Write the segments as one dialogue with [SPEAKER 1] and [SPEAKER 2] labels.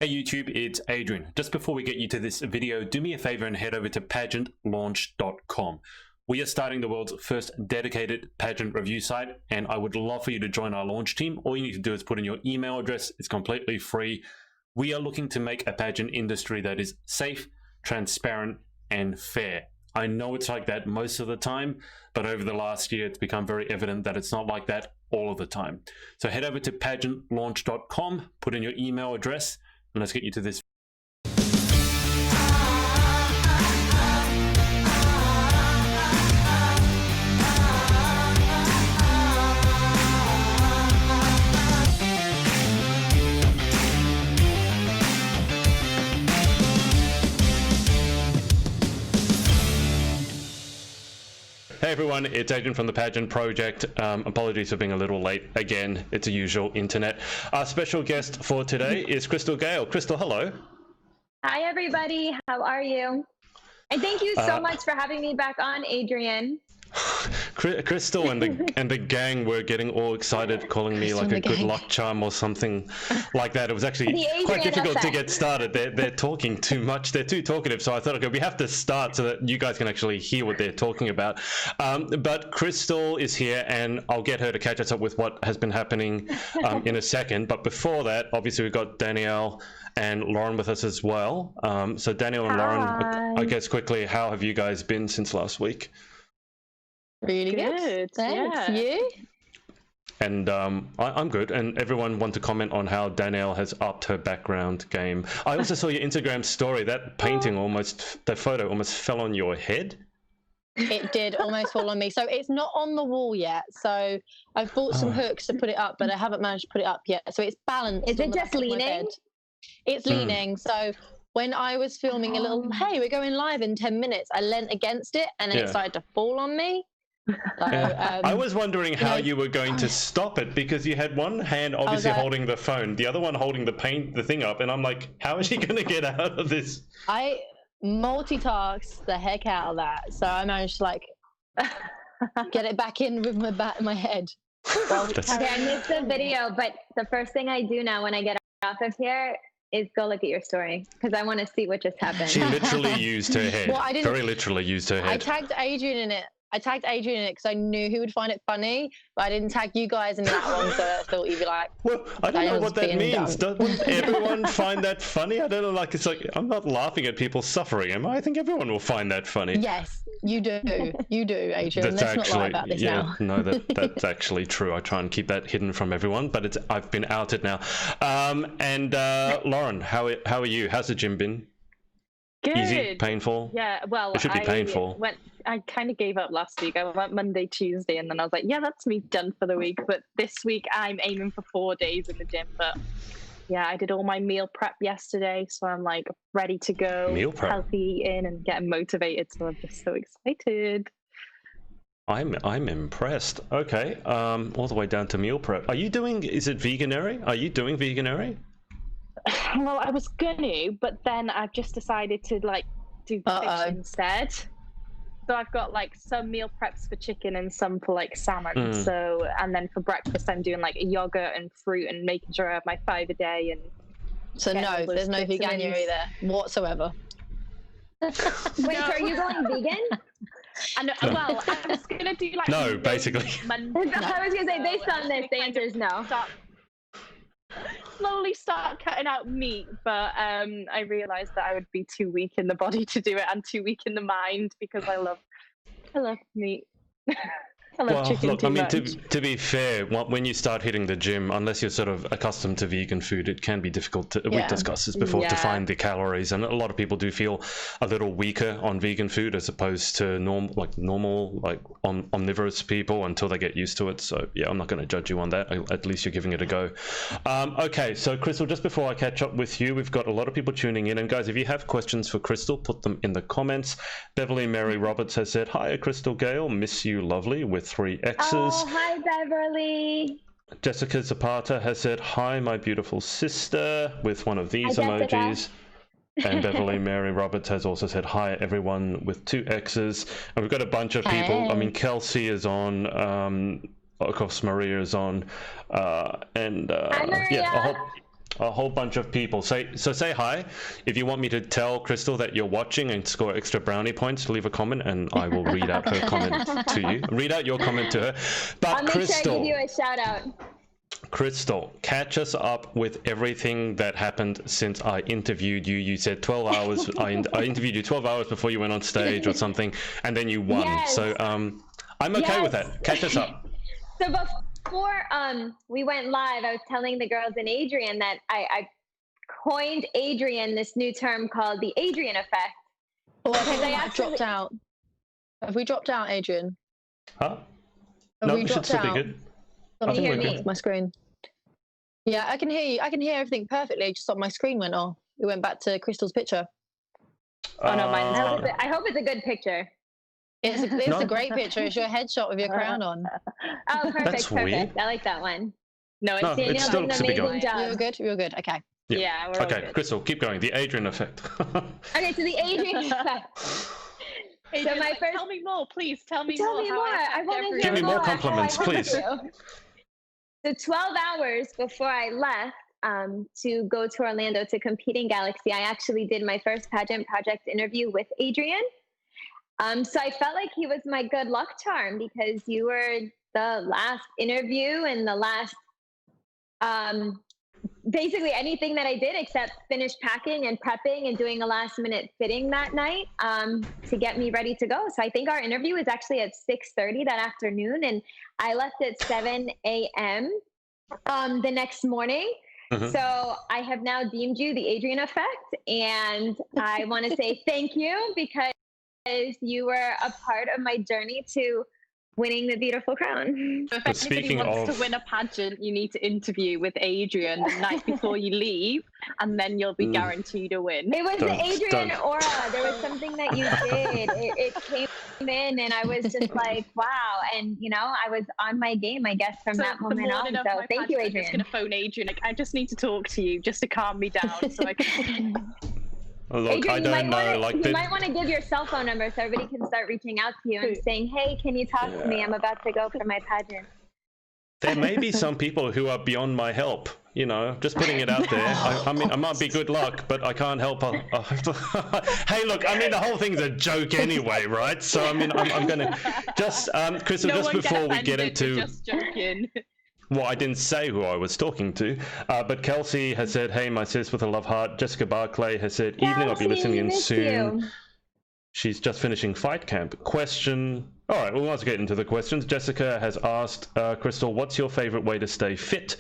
[SPEAKER 1] Hey YouTube, it's Adrian. Just before we get you to this video, do me a favor and head over to pageantlaunch.com. We are starting the world's first dedicated pageant review site, and I would love for you to join our launch team. All you need to do is put in your email address. It's completely free. We are looking to make a pageant industry that is safe, transparent, and fair. I know it's like that most of the time, but over the last year, it's become very evident that it's not like that all of the time. So head over to pageantlaunch.com, put in your email address, and let's get you to this. Hey everyone, it's Adrian from the Pageant Project. Apologies for being a little late again. It's a usual internet. Our special guest for today is Crystal Gail. Crystal, hello.
[SPEAKER 2] Hi everybody, how are you? And thank you so much for having me back on, Adrian.
[SPEAKER 1] Crystal and the gang were getting all excited, calling me like a good luck charm or something like that. It was actually quite difficult to get started. They're talking too much. They're too talkative. So I thought, okay, we have to start so that you guys can actually hear what they're talking about. But Crystal is here, and I'll get her to catch us up with what has been happening in a second. But before that, obviously we've got Danielle and Lauren with us as well. So Danielle and Lauren, I guess quickly, how have you guys been since last week?
[SPEAKER 3] Really good. Thanks. Yeah. You?
[SPEAKER 1] And I'm good. And everyone want to comment on how Danielle has upped her background game. I also saw your Instagram story. That painting that photo almost fell on your head.
[SPEAKER 3] It did almost fall on me. So it's not on the wall yet. So I've bought some hooks to put it up, but I haven't managed to put it up yet. So it's balanced.
[SPEAKER 2] Is it just leaning?
[SPEAKER 3] It's leaning. So when I was filming a little, hey, we're going live in 10 minutes, I leant against it and then it started to fall on me. So,
[SPEAKER 1] I was wondering how you were going to stop it, because you had one hand obviously holding the phone, the other one holding the thing up, and I'm like, how is she going to get out of this?
[SPEAKER 3] I multitasked the heck out of that, so I managed to like get it back in with my head.
[SPEAKER 2] Well, okay, I missed the video, but the first thing I do now when I get off of here is go look at your story, because I want to see what just happened.
[SPEAKER 1] She literally used her head.
[SPEAKER 3] Well,
[SPEAKER 1] very literally used her head.
[SPEAKER 3] I tagged Adrian in it. because I knew he would find it funny, but I didn't tag you guys in that one, so I thought you'd be like,
[SPEAKER 1] well, I don't know what that means. Doesn't everyone find that funny? I don't know, it's like, I'm not laughing at people suffering, am I? I think everyone will find that funny.
[SPEAKER 3] Yes, you do. You do, Adrian. Let's not lie about this now.
[SPEAKER 1] No, that's actually true. I try and keep that hidden from everyone, but I've been outed now. Lauren, how are you? How's the gym been?
[SPEAKER 4] Good.
[SPEAKER 1] Easy? Painful?
[SPEAKER 4] Yeah, well,
[SPEAKER 1] it should be painful.
[SPEAKER 4] I kind of gave up last week. I went Monday, Tuesday, and then I was like, yeah, that's me done for the week. But this week I'm aiming for 4 days in the gym. But yeah, I did all my meal prep yesterday, so I'm like ready to go.
[SPEAKER 1] Meal prep?
[SPEAKER 4] Healthy eating and getting motivated. So I'm just so excited.
[SPEAKER 1] I'm impressed. Okay, all the way down to meal prep. Is it veganary? Are you doing veganary?
[SPEAKER 4] Well, I was gonna, but then I've just decided to do fish instead. So I've got some meal preps for chicken and some for salmon. So, and then for breakfast I'm doing a yogurt and fruit and making sure I have my 5 a day. And
[SPEAKER 3] so no, there's no veganuary there whatsoever.
[SPEAKER 2] Wait, so are you going vegan?
[SPEAKER 4] And well, I was gonna do
[SPEAKER 1] no, basically.
[SPEAKER 2] I was gonna say, based on this, the answer is no.
[SPEAKER 4] Slowly start cutting out meat, but I realized that I would be too weak in the body to do it and too weak in the mind, because I love meat. I love chicken too much.
[SPEAKER 1] To be fair, when you start hitting the gym, unless you're sort of accustomed to vegan food, it can be difficult to, we've discussed this before, to find the calories, and a lot of people do feel a little weaker on vegan food as opposed to normal omnivorous people until they get used to it. So yeah, I'm not going to judge you on that. At least you're giving it a go. Okay, so Crystal, just before I catch up with you, we've got a lot of people tuning in, and guys, if you have questions for Crystal, put them in the comments. Beverly Mary Roberts has said, hi Crystal Gail, miss you lovely, with 3 X's.
[SPEAKER 2] Oh, hi Beverly.
[SPEAKER 1] Jessica Zapata has said, hi my beautiful sister, with one of these emojis. And Beverly Mary Roberts has also said, hi everyone, with 2 X's. And we've got a bunch of people. I mean, Kelsey is on, of course Maria is on,
[SPEAKER 2] hi, Maria.
[SPEAKER 1] A whole bunch of people. Say hi. If you want me to tell Crystal that you're watching and score extra brownie points, leave a comment and I will read out her comment to you. Read out your comment to her. But
[SPEAKER 2] I'll make
[SPEAKER 1] Crystal,
[SPEAKER 2] sure I give you a shout out.
[SPEAKER 1] Crystal, catch us up with everything that happened since I interviewed you. You said 12 hours. I interviewed you 12 hours before you went on stage or something, and then you won.
[SPEAKER 2] Yes.
[SPEAKER 1] So I'm okay with that. Catch us up.
[SPEAKER 2] So before we went live, I was telling the girls and Adrian that I coined Adrian this new term called the Adrian effect.
[SPEAKER 3] Oh, I think I dropped out. Have we dropped out, Adrian?
[SPEAKER 1] Huh?
[SPEAKER 3] Have
[SPEAKER 1] No,
[SPEAKER 3] we
[SPEAKER 1] we should
[SPEAKER 3] dropped
[SPEAKER 1] still
[SPEAKER 3] out?
[SPEAKER 1] be good.
[SPEAKER 2] Can you hear me?
[SPEAKER 3] Off my screen. Yeah, I can hear you. I can hear everything perfectly. Just on my screen went off. It went back to Crystal's picture.
[SPEAKER 2] Oh no, mine. I hope it's a good picture.
[SPEAKER 3] It's a great picture. It's your headshot with your crown on.
[SPEAKER 2] Oh, perfect,
[SPEAKER 1] That's
[SPEAKER 2] perfect.
[SPEAKER 1] weird.
[SPEAKER 2] I like that one.
[SPEAKER 1] No,
[SPEAKER 2] Danielle
[SPEAKER 1] it still
[SPEAKER 2] did
[SPEAKER 1] looks
[SPEAKER 2] an
[SPEAKER 1] a bit
[SPEAKER 2] amazing
[SPEAKER 1] good.
[SPEAKER 2] job.
[SPEAKER 3] You're good. You're good. Okay.
[SPEAKER 2] Yeah, we're all
[SPEAKER 1] Okay,
[SPEAKER 2] good.
[SPEAKER 1] Crystal, keep going. The Adrian effect.
[SPEAKER 2] Okay, so the Adrian effect.
[SPEAKER 4] Adrian,
[SPEAKER 2] So my first.
[SPEAKER 4] tell me more, please. Tell me
[SPEAKER 2] Tell
[SPEAKER 4] more.
[SPEAKER 2] me
[SPEAKER 4] how
[SPEAKER 2] more.
[SPEAKER 4] I affect
[SPEAKER 2] I want to
[SPEAKER 4] everyone.
[SPEAKER 1] Give me more
[SPEAKER 2] more.
[SPEAKER 1] compliments,
[SPEAKER 2] I want
[SPEAKER 1] please.
[SPEAKER 2] to. So 12 hours before I left to go to Orlando to compete in Galaxy, I actually did my first pageant project interview with Adrian. So I felt like he was my good luck charm because you were the last interview and the last, basically anything that I did except finish packing and prepping and doing a last minute fitting that night to get me ready to go. So I think our interview was actually at 6:30 that afternoon and I left at 7 a.m. The next morning.
[SPEAKER 1] Mhm.
[SPEAKER 2] So I have now deemed you the Adrian effect. And I want to say thank you because you were a part of my journey to winning the beautiful crown.
[SPEAKER 4] So if
[SPEAKER 1] But
[SPEAKER 4] anybody
[SPEAKER 1] speaking
[SPEAKER 4] wants
[SPEAKER 1] of-
[SPEAKER 4] to win a pageant, you need to interview with Adrian the night before you leave, and then you'll be guaranteed a win.
[SPEAKER 2] It was the Adrian
[SPEAKER 1] Don't.
[SPEAKER 2] aura. There was something that you did. It came in, and I was just like, wow. And, you know, I was on my game, I guess, from
[SPEAKER 4] So
[SPEAKER 2] that
[SPEAKER 4] the
[SPEAKER 2] moment on.
[SPEAKER 4] morning of
[SPEAKER 2] So
[SPEAKER 4] my
[SPEAKER 2] thank you,
[SPEAKER 4] pageant, I'm just
[SPEAKER 2] Adrian.
[SPEAKER 4] going to phone Adrian. Like, I just need to talk to you just to calm me down so I can...
[SPEAKER 1] Oh, look,
[SPEAKER 2] Adrian,
[SPEAKER 1] I
[SPEAKER 2] you
[SPEAKER 1] don't
[SPEAKER 2] might
[SPEAKER 1] know.
[SPEAKER 2] wanna,
[SPEAKER 1] Like
[SPEAKER 2] you
[SPEAKER 1] the,
[SPEAKER 2] might want to give your cell phone number so everybody can start reaching out to you and saying, hey, can you talk to me? I'm about to go for my pageant.
[SPEAKER 1] there may be some people who are beyond my help. You know, just putting it out there. I mean, I might be good luck, but I can't help. Hey, look, I mean, the whole thing's a joke anyway, right? So, I mean, I'm going to just, Crystal,
[SPEAKER 4] No
[SPEAKER 1] just
[SPEAKER 4] one get
[SPEAKER 1] before we get
[SPEAKER 4] offended, we're
[SPEAKER 1] into...
[SPEAKER 4] just joking.
[SPEAKER 1] Well, I didn't say who I was talking to, but Kelsey has said, hey, my sis with a love heart. Jessica Barclay has said, evening, I'll be
[SPEAKER 2] Kelsey,
[SPEAKER 1] listening in
[SPEAKER 2] miss
[SPEAKER 1] soon.
[SPEAKER 2] you.
[SPEAKER 1] She's just finishing fight camp. Question. All right, well, let's get into the questions. Jessica has asked, Crystal, what's your favorite way to stay fit?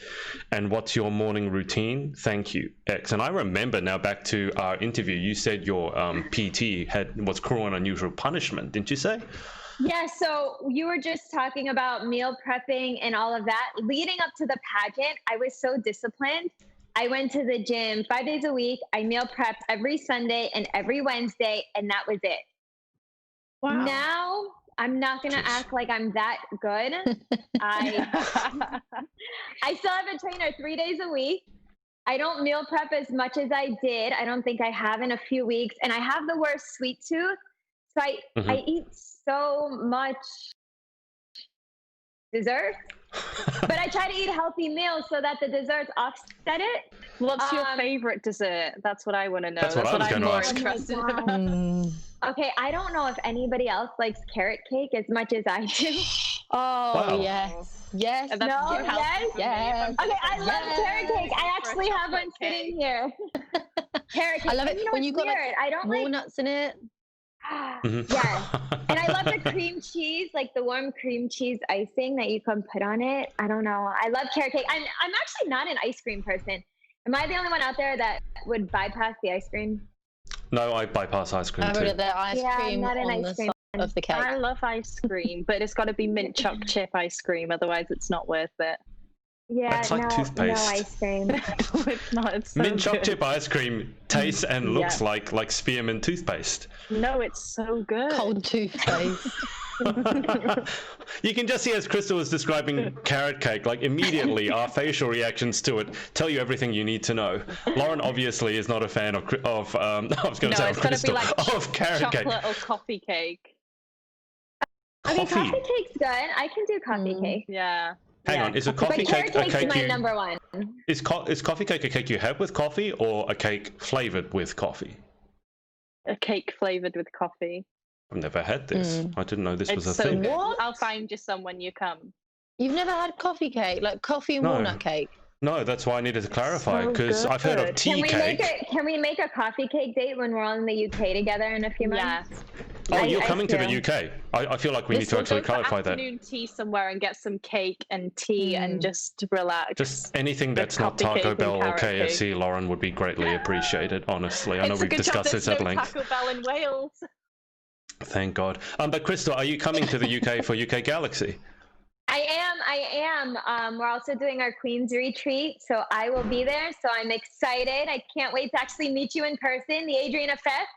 [SPEAKER 1] And what's your morning routine? Thank you, X. And I remember now back to our interview, you said your PT was cruel and unusual punishment, didn't you say?
[SPEAKER 2] Yeah, so you were just talking about meal prepping and all of that. Leading up to the pageant, I was so disciplined. I went to the gym 5 days a week. I meal prepped every Sunday and every Wednesday, and that was it.
[SPEAKER 4] Wow.
[SPEAKER 2] Now, I'm not going to act like I'm that good. I still have a trainer 3 days a week. I don't meal prep as much as I did. I don't think I have in a few weeks. And I have the worst sweet tooth. So I eat so much dessert, but I try to eat healthy meals so that the desserts offset it.
[SPEAKER 4] What's your favorite dessert? That's what I want to know.
[SPEAKER 1] That's what I was
[SPEAKER 4] I'm
[SPEAKER 1] gonna
[SPEAKER 4] more
[SPEAKER 1] ask.
[SPEAKER 4] interested
[SPEAKER 2] Oh my
[SPEAKER 4] about.
[SPEAKER 2] Okay, I don't know if anybody else likes carrot cake as much as I do.
[SPEAKER 3] Oh,
[SPEAKER 1] Wow.
[SPEAKER 3] yes. Yes.
[SPEAKER 4] And that's
[SPEAKER 2] No,
[SPEAKER 4] too healthy
[SPEAKER 2] yes,
[SPEAKER 4] for me.
[SPEAKER 3] yes.
[SPEAKER 2] Okay, I love
[SPEAKER 3] Yes.
[SPEAKER 2] carrot cake. I actually have one
[SPEAKER 4] chocolate
[SPEAKER 2] sitting here. Carrot cake.
[SPEAKER 3] I love
[SPEAKER 2] And
[SPEAKER 3] it
[SPEAKER 2] you know
[SPEAKER 3] when
[SPEAKER 2] what's
[SPEAKER 3] you got like
[SPEAKER 2] weird? I don't like.
[SPEAKER 3] walnuts in it.
[SPEAKER 2] Yes. And I love the cream cheese, like the warm cream cheese icing that you can put on it. I don't know. I love carrot cake. I'm actually not an ice cream person. Am I the only one out there that would bypass the ice cream?
[SPEAKER 1] No, I bypass ice cream
[SPEAKER 3] I
[SPEAKER 1] too.
[SPEAKER 3] would have the ice
[SPEAKER 2] Yeah, I'm
[SPEAKER 3] cream
[SPEAKER 2] not an
[SPEAKER 3] on
[SPEAKER 2] ice
[SPEAKER 3] the
[SPEAKER 2] cream
[SPEAKER 3] side of the cake.
[SPEAKER 4] I love ice cream, but it's got to be mint choc chip ice cream. Otherwise, it's not worth it.
[SPEAKER 2] Yeah,
[SPEAKER 1] That's like
[SPEAKER 2] no
[SPEAKER 1] toothpaste.
[SPEAKER 2] ice cream.
[SPEAKER 4] It's not. It's so
[SPEAKER 1] Mint choc
[SPEAKER 4] good.
[SPEAKER 1] chip ice cream tastes and looks
[SPEAKER 4] Yeah.
[SPEAKER 1] like spearmint toothpaste.
[SPEAKER 4] No, it's so good.
[SPEAKER 3] Cold toothpaste.
[SPEAKER 1] You can just see as Crystal was describing carrot cake, like immediately our facial reactions to it tell you everything you need to know. Lauren obviously is not a fan of I was going to
[SPEAKER 4] No,
[SPEAKER 1] say
[SPEAKER 4] it's
[SPEAKER 1] of
[SPEAKER 4] got to be
[SPEAKER 1] Crystal,
[SPEAKER 4] like
[SPEAKER 1] of carrot cake.
[SPEAKER 4] chocolate or coffee cake.
[SPEAKER 2] Okay,
[SPEAKER 1] Coffee.
[SPEAKER 2] coffee cake's good. I can do coffee cake.
[SPEAKER 4] Yeah.
[SPEAKER 1] Hang on, is a coffee
[SPEAKER 2] but
[SPEAKER 1] cake a cake
[SPEAKER 2] my
[SPEAKER 1] you...
[SPEAKER 2] number one.
[SPEAKER 1] Is coffee cake a cake you have with coffee, or a cake flavored with coffee?
[SPEAKER 4] A cake flavored with coffee.
[SPEAKER 1] I've never had this. I didn't know this was a
[SPEAKER 4] so
[SPEAKER 1] thing.
[SPEAKER 3] What?
[SPEAKER 4] I'll find you some when you come.
[SPEAKER 3] You've never had coffee cake, like coffee and walnut cake?
[SPEAKER 1] No, that's why I needed to clarify, because I've heard of tea cake.
[SPEAKER 2] Can we make a coffee cake date when we're all in the UK together in a few months?
[SPEAKER 4] Yes.
[SPEAKER 1] Oh, you're coming to the UK. I feel like we need to actually clarify that.
[SPEAKER 4] Afternoon tea somewhere and get some cake and tea and just relax.
[SPEAKER 1] Just anything that's not Taco Bell or KFC, Lauren, would be greatly appreciated, honestly. I know we've discussed this at length.
[SPEAKER 4] Taco Bell in Wales.
[SPEAKER 1] Thank God. But Crystal, are you coming to the UK for UK Galaxy?
[SPEAKER 2] I am. We're also doing our Queen's Retreat, so I will be there. So I'm excited. I can't wait to actually meet you in person. The Adrian Effect,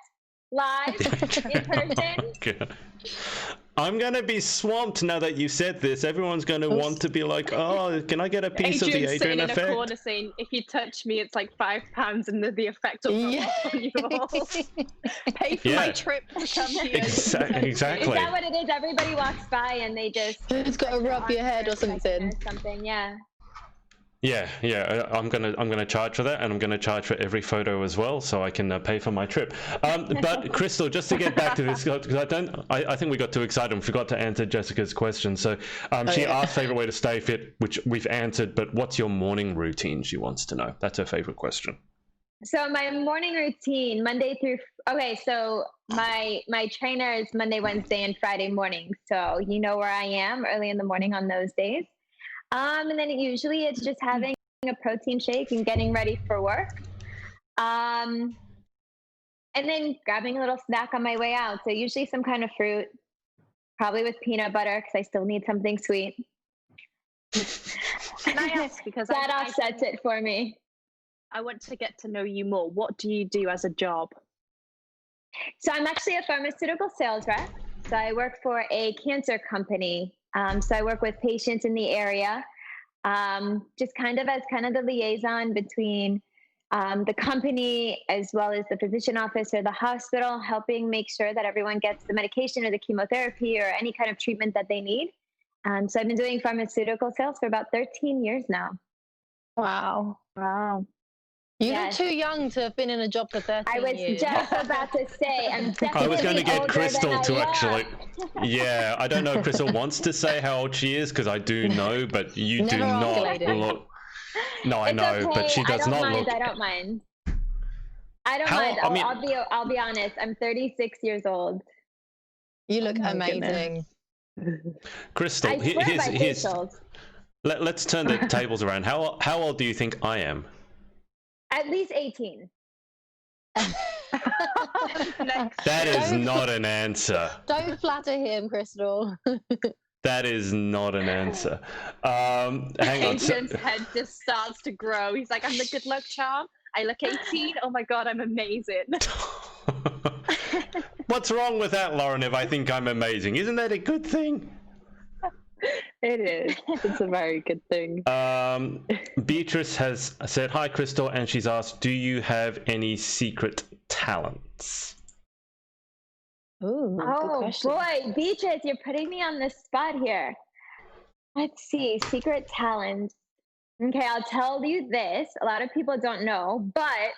[SPEAKER 2] live in person.
[SPEAKER 1] I'm going to be swamped now that you said this. Everyone's going to want to be like, oh, can I get a piece of the Adrian Effect?
[SPEAKER 4] In a corner saying, if you touch me, it's like £5 and the effect will come off on you all. Pay for my trip to come here.
[SPEAKER 1] Exactly.
[SPEAKER 2] Is that what it is? Everybody walks by and they just...
[SPEAKER 3] It's got to rub your head or something.
[SPEAKER 1] Yeah. I'm gonna charge for that, and I'm gonna charge for every photo as well, so I can pay for my trip. But Crystal, just to get back to this, because I think we got too excited and forgot to answer Jessica's question. So she asked favorite way to stay fit, which we've answered. But what's your morning routine? She wants to know. That's her favorite question.
[SPEAKER 2] So my morning routine, Monday through... Okay, so my trainer is Monday, Wednesday, and Friday morning. So you know where I am early in the morning on those days. And then usually it's just having a protein shake and getting ready for work. And then grabbing a little snack on my way out. So usually some kind of fruit, probably with peanut butter because I still need something sweet.
[SPEAKER 4] Can I ask, because
[SPEAKER 2] that offsets it for me.
[SPEAKER 4] I want to get to know you more. What do you do as a job?
[SPEAKER 2] So I'm actually a pharmaceutical sales rep. So I work for a cancer company. So I work with patients in the area, just kind of as the liaison between the company as well as the physician office or the hospital, helping make sure that everyone gets the medication or the chemotherapy or any kind of treatment that they need. So I've been doing pharmaceutical sales for about 13 years now.
[SPEAKER 3] Wow. You look too young to have been in a job for 13 years.
[SPEAKER 2] I was just about to say, I'm definitely
[SPEAKER 1] I was going to get Crystal to actually...
[SPEAKER 2] look.
[SPEAKER 1] Yeah, I don't know if Crystal wants to say how old she is, because I do know, but you do not look... No, I know,
[SPEAKER 2] okay.
[SPEAKER 1] but she does not look...
[SPEAKER 2] I don't mind. I'll be honest. I'm 36 years old.
[SPEAKER 3] You look amazing.
[SPEAKER 1] Crystal, here's... Let's turn the tables around. How old do you think I am?
[SPEAKER 2] At least 18.
[SPEAKER 1] That is not an answer.
[SPEAKER 3] Don't flatter him, Crystal.
[SPEAKER 1] That is not an answer. Hang on.
[SPEAKER 4] Adrian's head just starts to grow. He's like, I'm the good luck charm. I look 18. Oh my God, I'm amazing.
[SPEAKER 1] What's wrong with that, Lauren, if I think I'm amazing? Isn't that a good thing?
[SPEAKER 4] It is. It's a very good thing.
[SPEAKER 1] Beatrice has said, hi, Crystal, and she's asked, do you have any secret talents?
[SPEAKER 3] Ooh,
[SPEAKER 2] oh, boy. Beatrice, you're putting me on the spot here. Let's see. Secret talents. Okay, I'll tell you this. A lot of people don't know, but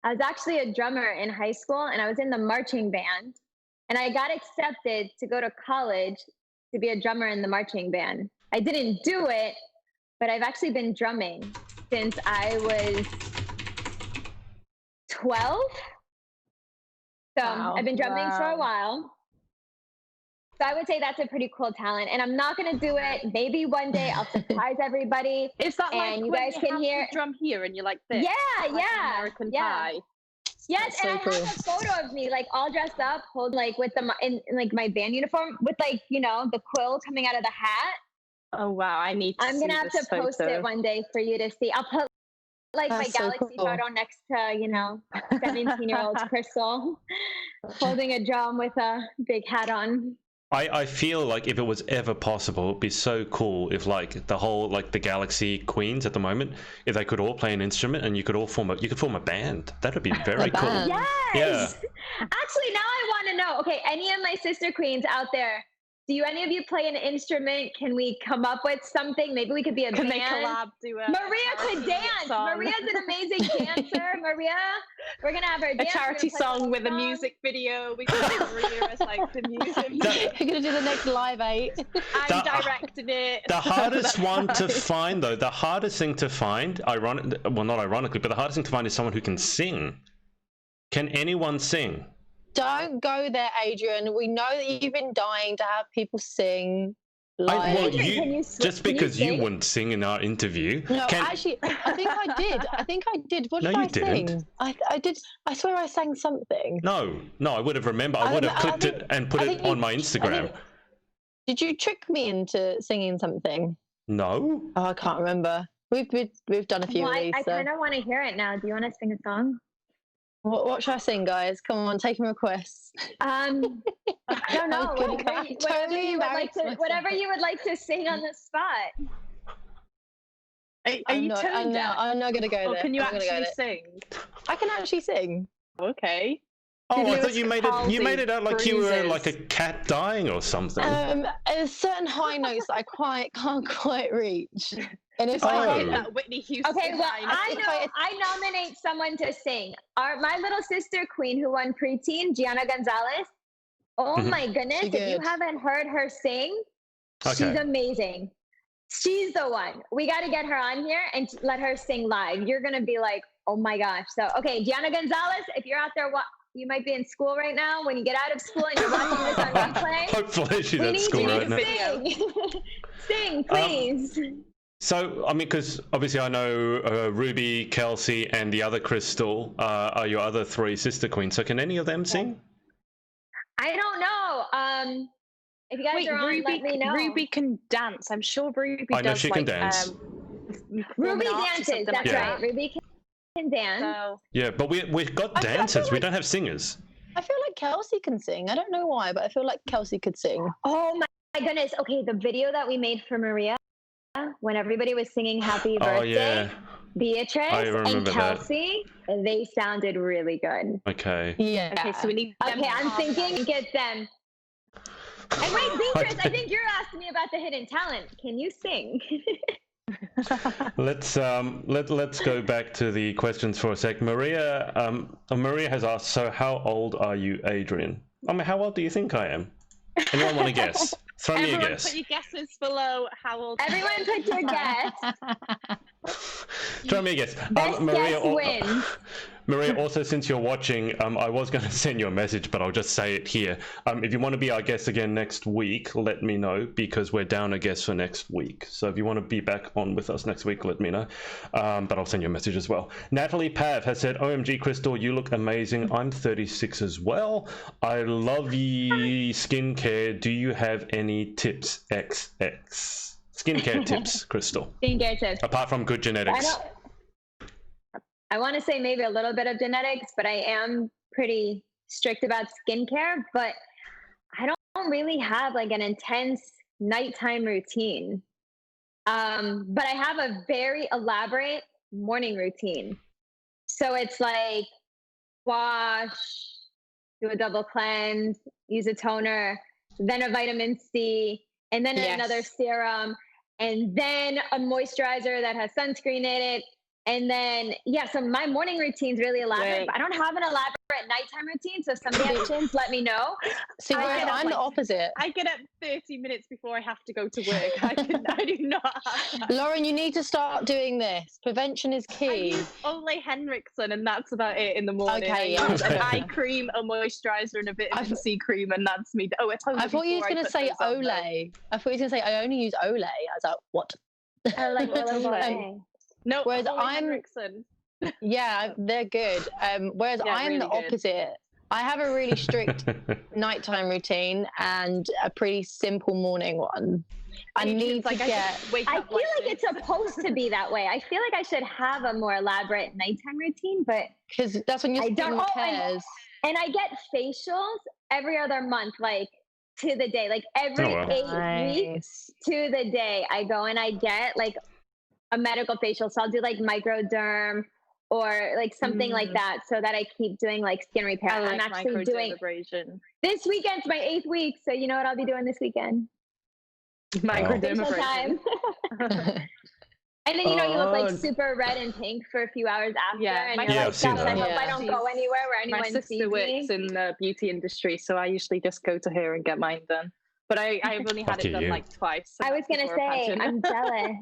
[SPEAKER 2] I was actually a drummer in high school, and I was in the marching band, and I got accepted to go to college to be a drummer in the marching band. I didn't do it, but I've actually been drumming since I was 12. So I've been drumming for a while. So I would say that's a pretty cool talent. And I'm not going to do it. Maybe one day I'll surprise everybody.
[SPEAKER 4] Is that like
[SPEAKER 2] you guys can hear
[SPEAKER 4] drum here and you're like this?
[SPEAKER 2] Yeah,
[SPEAKER 4] like American Pie.
[SPEAKER 2] Yes, and I have a photo of me like all dressed up, hold like with in like my band uniform with like, you know, the quill coming out of the hat.
[SPEAKER 4] Oh wow, I'm gonna
[SPEAKER 2] have to post it one day for you to see. I'll put like my Galaxy photo next to, you know, 17-year-old Crystal holding a drum with a big hat on.
[SPEAKER 1] I feel like if it was ever possible, it'd be so cool if like the whole like the Galaxy Queens at the moment, if they could all play an instrument and you could form a band. That would be very cool.
[SPEAKER 2] Yes.
[SPEAKER 1] Yeah.
[SPEAKER 2] Actually, now I want to know. Okay, any of my sister queens out there, do any of you play an instrument? Can we come up with something? Maybe we could be a
[SPEAKER 4] Can
[SPEAKER 2] band.
[SPEAKER 4] they collab? Do a
[SPEAKER 2] Maria could dance.
[SPEAKER 4] song.
[SPEAKER 2] Maria's an amazing dancer. Maria, we're gonna have her
[SPEAKER 4] A
[SPEAKER 2] dance.
[SPEAKER 4] charity song with a music video. We can do Maria as like the music.
[SPEAKER 3] You're gonna do the next Live 8.
[SPEAKER 4] I'm directing it.
[SPEAKER 1] The hardest one to find, though, the hardest thing to find, not ironically, but the hardest thing to find is someone who can sing. Can anyone sing?
[SPEAKER 3] Don't go there, Adrian. We know that you've been dying to have people sing live.
[SPEAKER 2] Adrian,
[SPEAKER 1] just because you wouldn't sing in our interview.
[SPEAKER 3] No, actually, I think I did. What did I sing?
[SPEAKER 1] Didn't.
[SPEAKER 3] I did. I swear I sang something.
[SPEAKER 1] No, I would have remembered. I would have clipped it and put it on my Instagram.
[SPEAKER 3] Did you trick me into singing something?
[SPEAKER 1] No.
[SPEAKER 3] Oh, I can't remember. We've done a few of these.
[SPEAKER 2] I kind of want to hear it now. Do you want to sing a song?
[SPEAKER 3] What should I sing, guys? Come on, take a request.
[SPEAKER 2] I don't know. Whatever you would like to sing on the spot.
[SPEAKER 4] Are you tone deaf?
[SPEAKER 3] I'm not gonna go there.
[SPEAKER 4] Can you actually sing?
[SPEAKER 3] I can actually sing.
[SPEAKER 4] Okay.
[SPEAKER 1] Oh, I thought you made it out like you were like a cat dying or something.
[SPEAKER 3] There's certain high notes that I can't quite reach. And if
[SPEAKER 4] I hate that Whitney Houston.
[SPEAKER 2] Okay, well, I nominate someone to sing. My little sister queen who won preteen, Gianna Gonzalez. Oh my goodness! If you haven't heard her sing, she's amazing. She's the one. We got to get her on here and let her sing live. You're gonna be like, oh my gosh! So, okay, Gianna Gonzalez, if you're out there, you might be in school right now. When you get out of school and you're watching this on replay,
[SPEAKER 1] hopefully she's at school right now.
[SPEAKER 2] Sing, please.
[SPEAKER 1] So, I mean, because obviously I know Ruby, Kelsey, and the other Crystal are your other three sister queens. So can any of them sing?
[SPEAKER 2] I don't know. If you guys are on, let me know.
[SPEAKER 4] Ruby can dance. I'm sure Ruby does.
[SPEAKER 1] I know she can dance.
[SPEAKER 2] Ruby dances. That's right. Ruby can dance.
[SPEAKER 4] So,
[SPEAKER 1] yeah, but we've got dancers. We don't have singers.
[SPEAKER 3] I feel like Kelsey can sing. I don't know why, but I feel like Kelsey could sing.
[SPEAKER 2] Oh my goodness. Okay, the video that we made for Maria, when everybody was singing happy birthday, Beatrice and Kelsey, they sounded really good.
[SPEAKER 1] Okay.
[SPEAKER 3] Yeah.
[SPEAKER 4] Okay, so we need them.
[SPEAKER 2] Okay, I'm thinking get them. And wait, Beatrice, I think you're asking me about the hidden talent. Can you sing?
[SPEAKER 1] Let's go back to the questions for a sec. Maria has asked, so how old are you, Adrian? I mean, how old do you think I am? Anyone want to guess? Throw me a guess.
[SPEAKER 4] Put your guesses below how old.
[SPEAKER 2] Everyone put your guess.
[SPEAKER 1] Throw me a guess.
[SPEAKER 2] Best
[SPEAKER 1] Maria,
[SPEAKER 2] guess wins.
[SPEAKER 1] Maria, also, since you're watching, I was going to send you a message, but I'll just say it here. If you want to be our guest again next week, let me know, because we're down a guest for next week. So if you want to be back on with us next week, let me know. But I'll send you a message as well. Natalie Pav has said, OMG, Crystal, you look amazing. I'm 36 as well. I love ye skincare. Do you have any tips? XX. Skincare tips, Crystal.
[SPEAKER 2] Skincare tips.
[SPEAKER 1] Apart from good genetics.
[SPEAKER 2] I want to say maybe a little bit of genetics, but I am pretty strict about skincare. But I don't really have like an intense nighttime routine. But I have a very elaborate morning routine. So it's like wash, do a double cleanse, use a toner, then a vitamin C, and then another serum, and then a moisturizer that has sunscreen in it. And then, so my morning routine's really elaborate, but I don't have an elaborate nighttime routine. So if somebody has questions, let me know.
[SPEAKER 3] See, I'm the opposite.
[SPEAKER 4] I get up 30 minutes before I have to go to work. I do not have that.
[SPEAKER 3] Lauren, you need to start doing this. Prevention is key.
[SPEAKER 4] I use Ole Henriksen, and that's about it in the morning.
[SPEAKER 3] Okay,
[SPEAKER 4] I use an eye cream, a moisturizer, and a vitamin C cream, and that's me. Oh,
[SPEAKER 3] I thought you were going to say Ole. I thought you were going to say, I only use Ole. I was like, what?
[SPEAKER 2] I like Ole.
[SPEAKER 4] No,
[SPEAKER 3] whereas
[SPEAKER 4] Henriksen.
[SPEAKER 3] Yeah, they're good. Whereas I'm really the opposite. I have a really strict nighttime routine and a pretty simple morning one. I need to get.
[SPEAKER 2] I feel like it's supposed to be that way. I feel like I should have a more elaborate nighttime routine, but
[SPEAKER 3] because that's when your skin cares.
[SPEAKER 2] And I get facials every other month, like to the day, like every 8 weeks to the day. I go and I get like a medical facial. So I'll do like microderm or like something like that, so that I keep doing like skin repair. I'm actually doing this weekend's my 8th week, so you know what I'll be doing this weekend?
[SPEAKER 4] Microdermabrasion.
[SPEAKER 2] And then, you know, you look like super red and pink for a few hours after.
[SPEAKER 4] Yeah,
[SPEAKER 2] and you're like, gosh, I hope I don't go anywhere where anyone sees me.
[SPEAKER 4] My sister works in the beauty industry, so I usually just go to her and get mine done. But I've only had it done like twice. So
[SPEAKER 2] I was going to say, I'm jealous.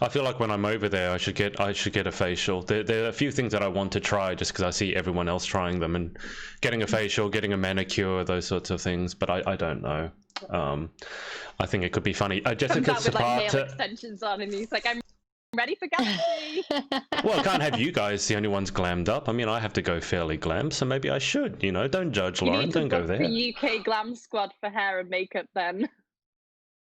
[SPEAKER 1] I feel like when I'm over there, I should get a facial. There are a few things that I want to try just because I see everyone else trying them, and getting a facial, getting a manicure, those sorts of things. But I don't know. I think it could be funny. Jessica
[SPEAKER 4] Zapata, with like nail extensions on, and he's like, "I'm ready for Galaxy."
[SPEAKER 1] Well, I can't have you guys the only ones glammed up. I mean, I have to go fairly glam, so maybe I should. You know, don't judge, Lauren. Don't go there.
[SPEAKER 4] The UK Glam Squad for hair and makeup, then.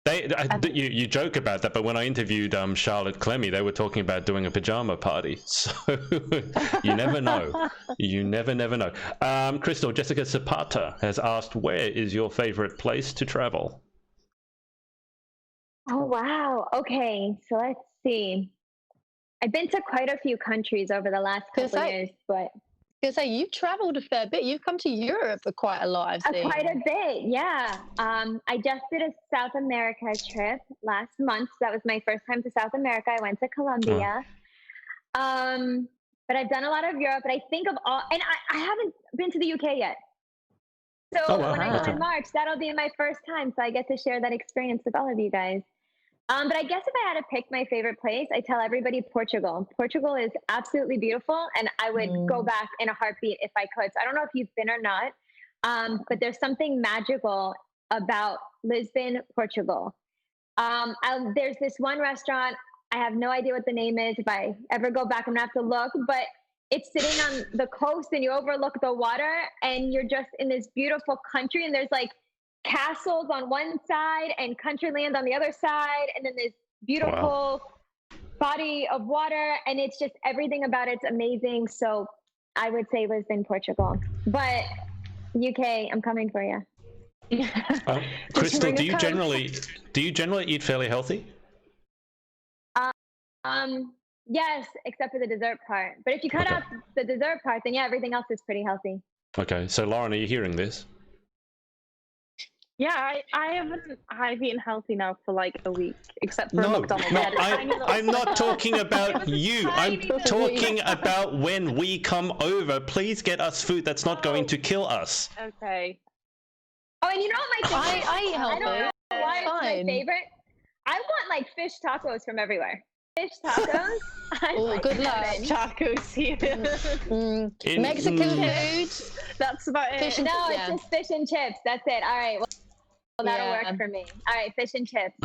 [SPEAKER 1] You joke about that, but when I interviewed Charlotte Clemmy, they were talking about doing a pajama party. So you never know. You never know. Crystal, Jessica Zapata has asked, where is your favorite place to travel?
[SPEAKER 2] Oh, wow. Okay, so let's see. I've been to quite a few countries over the last couple of years, but...
[SPEAKER 3] Because you've traveled a fair bit. You've come to Europe for quite a lot, I've seen.
[SPEAKER 2] Quite a bit, yeah. I just did a South America trip last month. So that was my first time to South America. I went to Colombia. But I've done a lot of Europe, but I think of all... And I haven't been to the UK yet. So when I go in March, that'll be my first time. So I get to share that experience with all of you guys. But I guess if I had to pick my favorite place, I tell everybody Portugal. Portugal is absolutely beautiful, and I would go back in a heartbeat if I could. So I don't know if you've been or not, but there's something magical about Lisbon, Portugal. There's this one restaurant. I have no idea what the name is. If I ever go back, I'm going to have to look. But it's sitting on the coast, and you overlook the water, and you're just in this beautiful country, and there's like castles on one side and country land on the other side, and then this beautiful body of water, and it's just everything about it's amazing. So I would say Lisbon, Portugal, but UK, I'm coming for you.
[SPEAKER 1] Crystal, do you generally eat fairly healthy?
[SPEAKER 2] Yes, except for the dessert part. But if you cut out the dessert part, then yeah, everything else is pretty healthy. Okay,
[SPEAKER 1] so Lauren, are you hearing this?
[SPEAKER 4] Yeah, I've eaten healthy now for like a week, except for McDonald's.
[SPEAKER 1] No, I'm not talking about you. I'm talking about when we come over. Please get us food that's not going to kill us.
[SPEAKER 4] Okay.
[SPEAKER 2] Oh, and you know what my favorite?
[SPEAKER 3] I eat healthy.
[SPEAKER 2] I don't know why it's my favorite. I want like fish tacos from everywhere. Fish tacos.
[SPEAKER 3] Oh, good luck.
[SPEAKER 4] Tacos here.
[SPEAKER 3] Mexican food.
[SPEAKER 4] That's about it.
[SPEAKER 2] It's just fish and chips. That's it. All right. Well, that'll work for me. All right, fish and chips.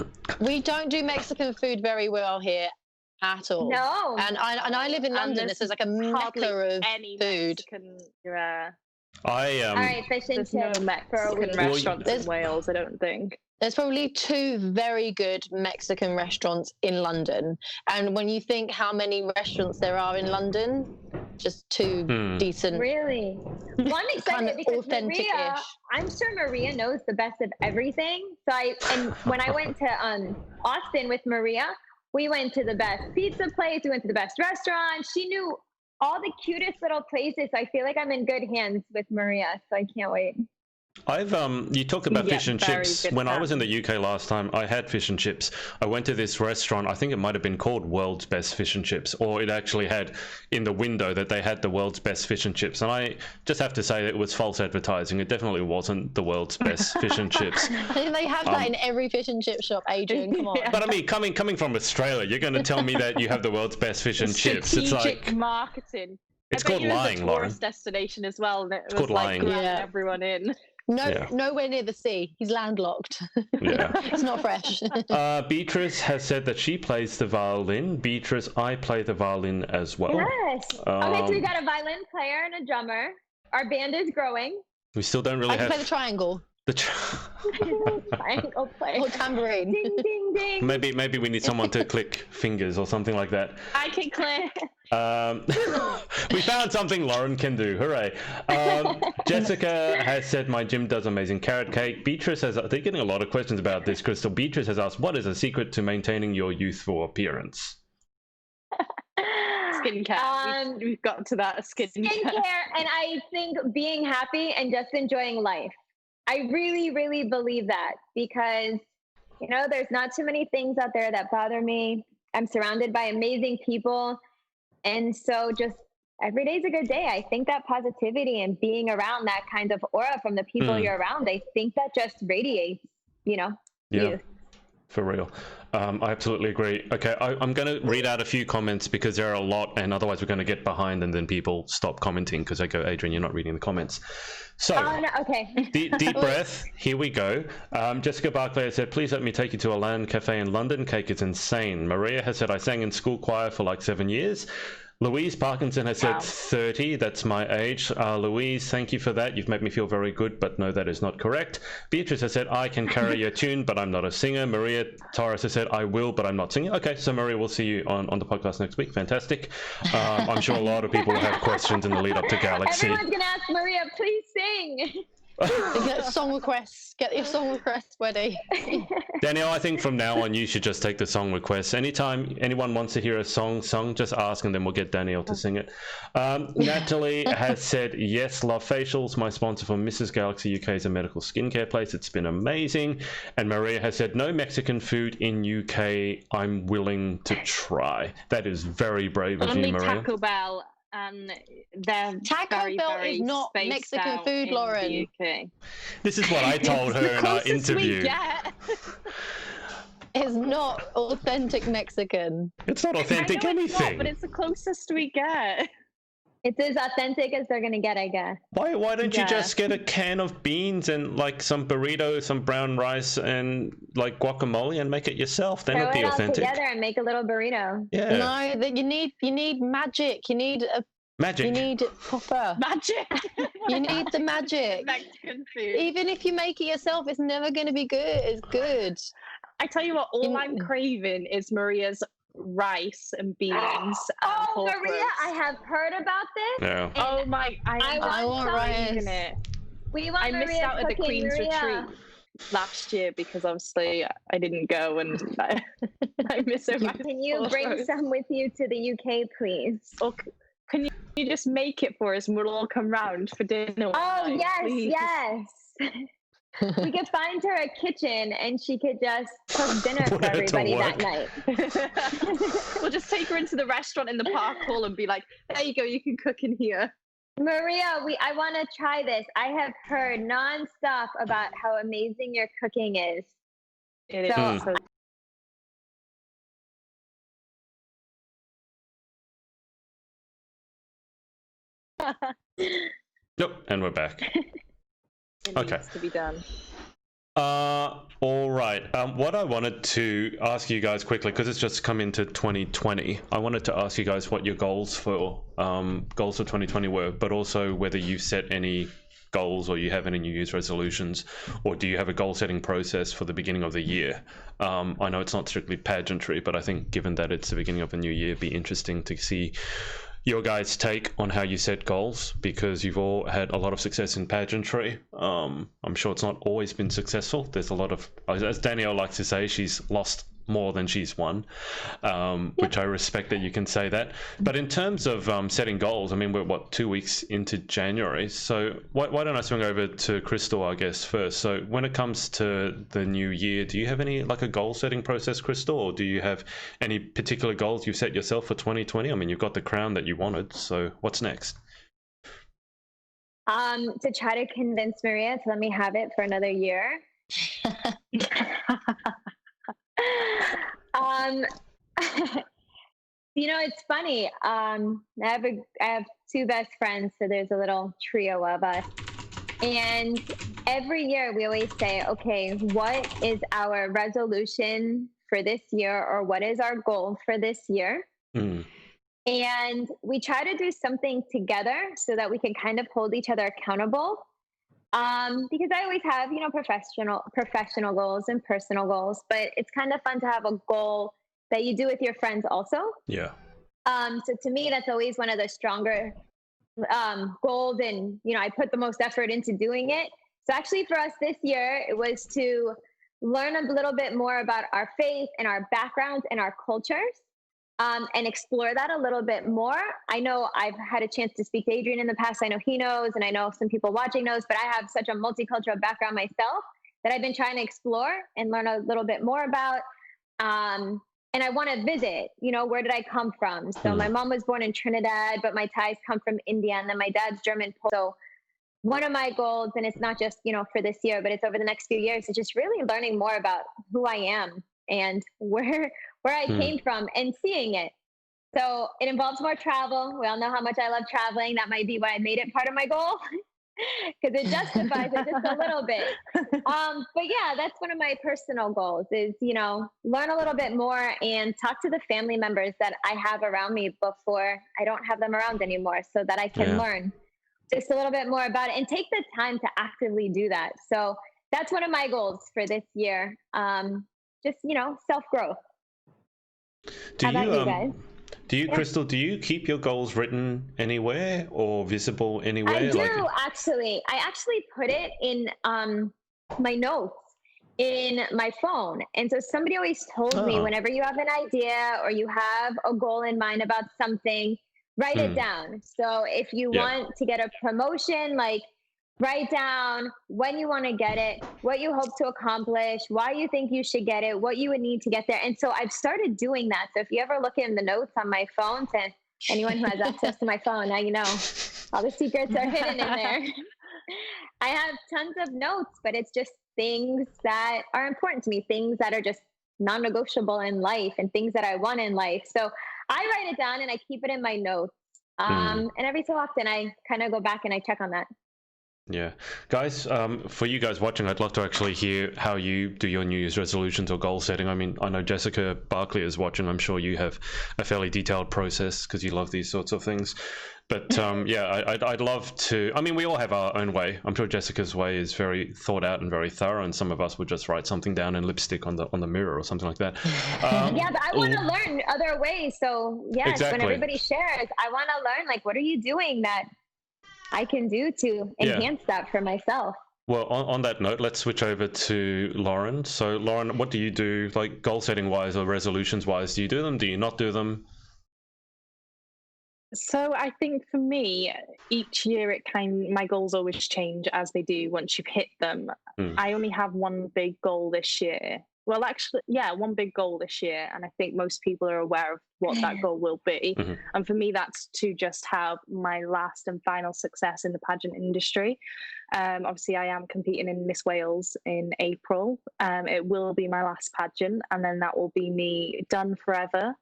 [SPEAKER 3] We don't do Mexican food very well here at all.
[SPEAKER 2] No.
[SPEAKER 3] And I live in London. This is like a mecca of food.
[SPEAKER 2] All right, fish and chips.
[SPEAKER 4] No Mexican restaurants in Wales, I don't think.
[SPEAKER 3] There's probably 2 very good Mexican restaurants in London. And when you think how many restaurants there are in London, just 2 decent.
[SPEAKER 2] Really? Well, I'm excited because
[SPEAKER 3] authentic-ish.
[SPEAKER 2] Maria, I'm sure Maria knows the best of everything. So when I went to Austin with Maria, we went to the best pizza place. We went to the best restaurant. She knew all the cutest little places. I feel like I'm in good hands with Maria, so I can't wait.
[SPEAKER 1] You talked about fish and chips. When I was in the UK last time, I had fish and chips. I went to this restaurant, I think it might have been called World's Best Fish and Chips, or it actually had in the window that they had the world's best fish and chips. And I just have to say that it was false advertising. It definitely wasn't the world's best fish and chips.
[SPEAKER 3] I think they have that in every fish and chip shop, Adrian, come on.
[SPEAKER 1] But I mean, coming from Australia, you're going to tell me that you have the world's best fish and chips. It's like
[SPEAKER 4] marketing.
[SPEAKER 1] It's called lying, Lauren.
[SPEAKER 4] It's a tourist destination as well, and
[SPEAKER 1] it's called lying.
[SPEAKER 4] Everyone in.
[SPEAKER 3] Nowhere near the sea. He's landlocked.
[SPEAKER 1] Yeah.
[SPEAKER 3] It's not fresh.
[SPEAKER 1] Beatrice has said that she plays the violin. Beatrice, I play the violin as well.
[SPEAKER 2] Yes. Okay, so we got a violin player and a drummer. Our band is growing.
[SPEAKER 1] We still don't really
[SPEAKER 3] I can play the triangle.
[SPEAKER 2] Triangle player.
[SPEAKER 3] Or tambourine.
[SPEAKER 2] Ding, ding, ding.
[SPEAKER 1] Maybe we need someone to click fingers or something like that.
[SPEAKER 4] I can click.
[SPEAKER 1] We found something Lauren can do. Hooray. Jessica has said, my gym does amazing carrot cake. Beatrice has, they're getting a lot of questions about this, Crystal. Beatrice has asked, what is a secret to maintaining your youthful appearance?
[SPEAKER 4] skincare. We've got to that skincare.
[SPEAKER 2] And I think being happy and just enjoying life. I really, really believe that because, you know, there's not too many things out there that bother me. I'm surrounded by amazing people. And so just every day is a good day. I think that positivity and being around that kind of aura from the people you're around, I think that just radiates, you know, youth.
[SPEAKER 1] For real. I absolutely agree. Okay, I'm going to read out a few comments because there are a lot, and otherwise we're going to get behind and then people stop commenting because they go, Adrian, you're not reading the comments. So,
[SPEAKER 2] okay.
[SPEAKER 1] deep breath. Here we go. Jessica Barclay has said, please let me take you to a land cafe in London. Cake is insane. Maria has said, I sang in school choir for like 7 years. Louise Parkinson has said 30. That's my age. Louise, thank you for that. You've made me feel very good, but no, that is not correct. Beatrice has said, I can carry a tune, but I'm not a singer. Maria Torres has said, I will, but I'm not singing. Okay, so Maria, we'll see you on the podcast next week. Fantastic. I'm sure a lot of people will have questions in the lead up to Galaxy.
[SPEAKER 2] Everyone's going to ask Maria, please sing.
[SPEAKER 3] Get song requests. Get your song requests ready.
[SPEAKER 1] Danielle, I think from now on you should just take the song requests. Anytime anyone wants to hear a song, just ask and then we'll get Danielle to sing it. Natalie has said, yes, love facials. My sponsor for Mrs. Galaxy UK is a medical skincare place. It's been amazing. And Maria has said, no Mexican food in UK. I'm willing to try. That is very brave of you, Maria.
[SPEAKER 4] Taco Bell. They're
[SPEAKER 3] Taco Bell is not Mexican food, Lauren.
[SPEAKER 1] This is what I told her in our interview.
[SPEAKER 3] It's not authentic Mexican.
[SPEAKER 1] It's not authentic anything. Not,
[SPEAKER 4] but it's the closest we get.
[SPEAKER 2] It's as authentic as they're gonna get, I guess.
[SPEAKER 1] Why don't you just get a can of beans and like some burrito, some brown rice, and like guacamole, and make it yourself? Then it'll be authentic.
[SPEAKER 2] Throw it all together and make a little burrito.
[SPEAKER 1] Yeah.
[SPEAKER 3] No, that you need magic. You need
[SPEAKER 1] magic.
[SPEAKER 3] You need proper
[SPEAKER 4] magic.
[SPEAKER 3] You need the magic.
[SPEAKER 4] Mexican food.
[SPEAKER 3] Even if you make it yourself, it's never going to be good. It's good.
[SPEAKER 4] I tell you what, all I'm craving is Maria's rice and beans.
[SPEAKER 2] Oh, Maria, I have heard about this.
[SPEAKER 1] Yeah.
[SPEAKER 4] Oh my!
[SPEAKER 3] I want rice.
[SPEAKER 2] I
[SPEAKER 4] missed out at the Queen's Retreat last year because obviously I didn't go and I miss her.
[SPEAKER 2] Can you bring some with you to the UK, please?
[SPEAKER 4] Or can you just make it for us and we'll all come round for dinner?
[SPEAKER 2] Oh, yes. We could find her a kitchen and she could just cook dinner for everybody that night.
[SPEAKER 4] We'll just take her into the restaurant in the park hall and be like, there you go, you can cook in here.
[SPEAKER 2] Maria, I want to try this. I have heard nonstop about how amazing your cooking is.
[SPEAKER 4] It is.
[SPEAKER 1] Nope, and we're back.
[SPEAKER 4] It needs to be done.
[SPEAKER 1] All right. What I wanted to ask you guys quickly, because it's just come into 2020, I wanted to ask you guys what your goals for 2020 were, but also whether you've set any goals or you have any New Year's resolutions, or do you have a goal setting process for the beginning of the year? I know it's not strictly pageantry, but I think given that it's the beginning of a new year, it'd be interesting to see your guys' take on how you set goals, because you've all had a lot of success in pageantry. I'm sure it's not always been successful. There's a lot of, as Danielle likes to say, she's lost more than she's won, which I respect that you can say that. But in terms of setting goals, I mean, we're 2 weeks into January, so why don't I swing over to Crystal, I guess, first. So when it comes to the new year, do you have any like a goal setting process, Crystal, or do you have any particular goals you've set yourself for 2020? I mean, you've got the crown that you wanted, so what's next?
[SPEAKER 2] To try to convince Maria to let me have it for another year. You know, it's funny. I have two best friends, so there's a little trio of us. And every year we always say, okay, what is our resolution for this year, or what is our goal for this year? And we try to do something together so that we can kind of hold each other accountable. Because I always have, you know, professional goals and personal goals, but it's kind of fun to have a goal that you do with your friends also.
[SPEAKER 1] Yeah.
[SPEAKER 2] So to me, that's always one of the stronger goals, and, you know, I put the most effort into doing it. So actually for us this year, it was to learn a little bit more about our faith and our backgrounds and our cultures. and explore that a little bit more. I know I've had a chance to speak to Adrian in the past. I know he knows, and I know some people watching knows, but I have such a multicultural background myself that I've been trying to explore and learn a little bit more about. And I want to visit, where did I come from? So my mom was born in Trinidad, but my ties come from India, and then my dad's German. So one of my goals, and it's not just, for this year, but it's over the next few years, is just really learning more about who I am and where I came from and seeing it. So it involves more travel. We all know how much I love traveling. That might be why I made it part of my goal, because it justifies it just a little bit. But yeah, that's one of my personal goals is, learn a little bit more and talk to the family members that I have around me before I don't have them around anymore, so that I can learn just a little bit more about it and take the time to actively do that. So that's one of my goals for this year. Just, self-growth. How about you guys?
[SPEAKER 1] Crystal, do you keep your goals written anywhere or visible anywhere?
[SPEAKER 2] I do, actually. I actually put it in my notes in my phone. And so somebody always told me, whenever you have an idea or you have a goal in mind about something, write it down. So if you want to get a promotion, write down when you want to get it, what you hope to accomplish, why you think you should get it, what you would need to get there. And so I've started doing that. So if you ever look in the notes on my phone, to anyone who has access to my phone, now you know all the secrets are hidden in there. I have tons of notes, but it's just things that are important to me, things that are just non-negotiable in life and things that I want in life. So I write it down and I keep it in my notes. And every so often I kind of go back and I check on that.
[SPEAKER 1] Yeah. Guys, for you guys watching, I'd love to actually hear how you do your New Year's resolutions or goal setting. I mean, I know Jessica Barkley is watching. I'm sure you have a fairly detailed process because you love these sorts of things. But I'd love to. I mean, we all have our own way. I'm sure Jessica's way is very thought out and very thorough, and some of us would just write something down in lipstick on the mirror or something like that.
[SPEAKER 2] Yeah, but I want to learn other ways. So yes, exactly. When everybody shares, I want to learn, what are you doing that I can do to enhance that for myself?
[SPEAKER 1] Well, on that note, let's switch over to Lauren. So Lauren, what do you do, goal setting wise or resolutions wise? Do you do them? Do you not do them?
[SPEAKER 4] So I think for me, each year my goals always change as they do once you've hit them. I only have one big goal this year. Well, actually, one big goal this year. And I think most people are aware of what that goal will be. And for me, that's to just have my last and final success in the pageant industry. Obviously, I am competing in Miss Wales in April. It will be my last pageant, and then that will be me done forever.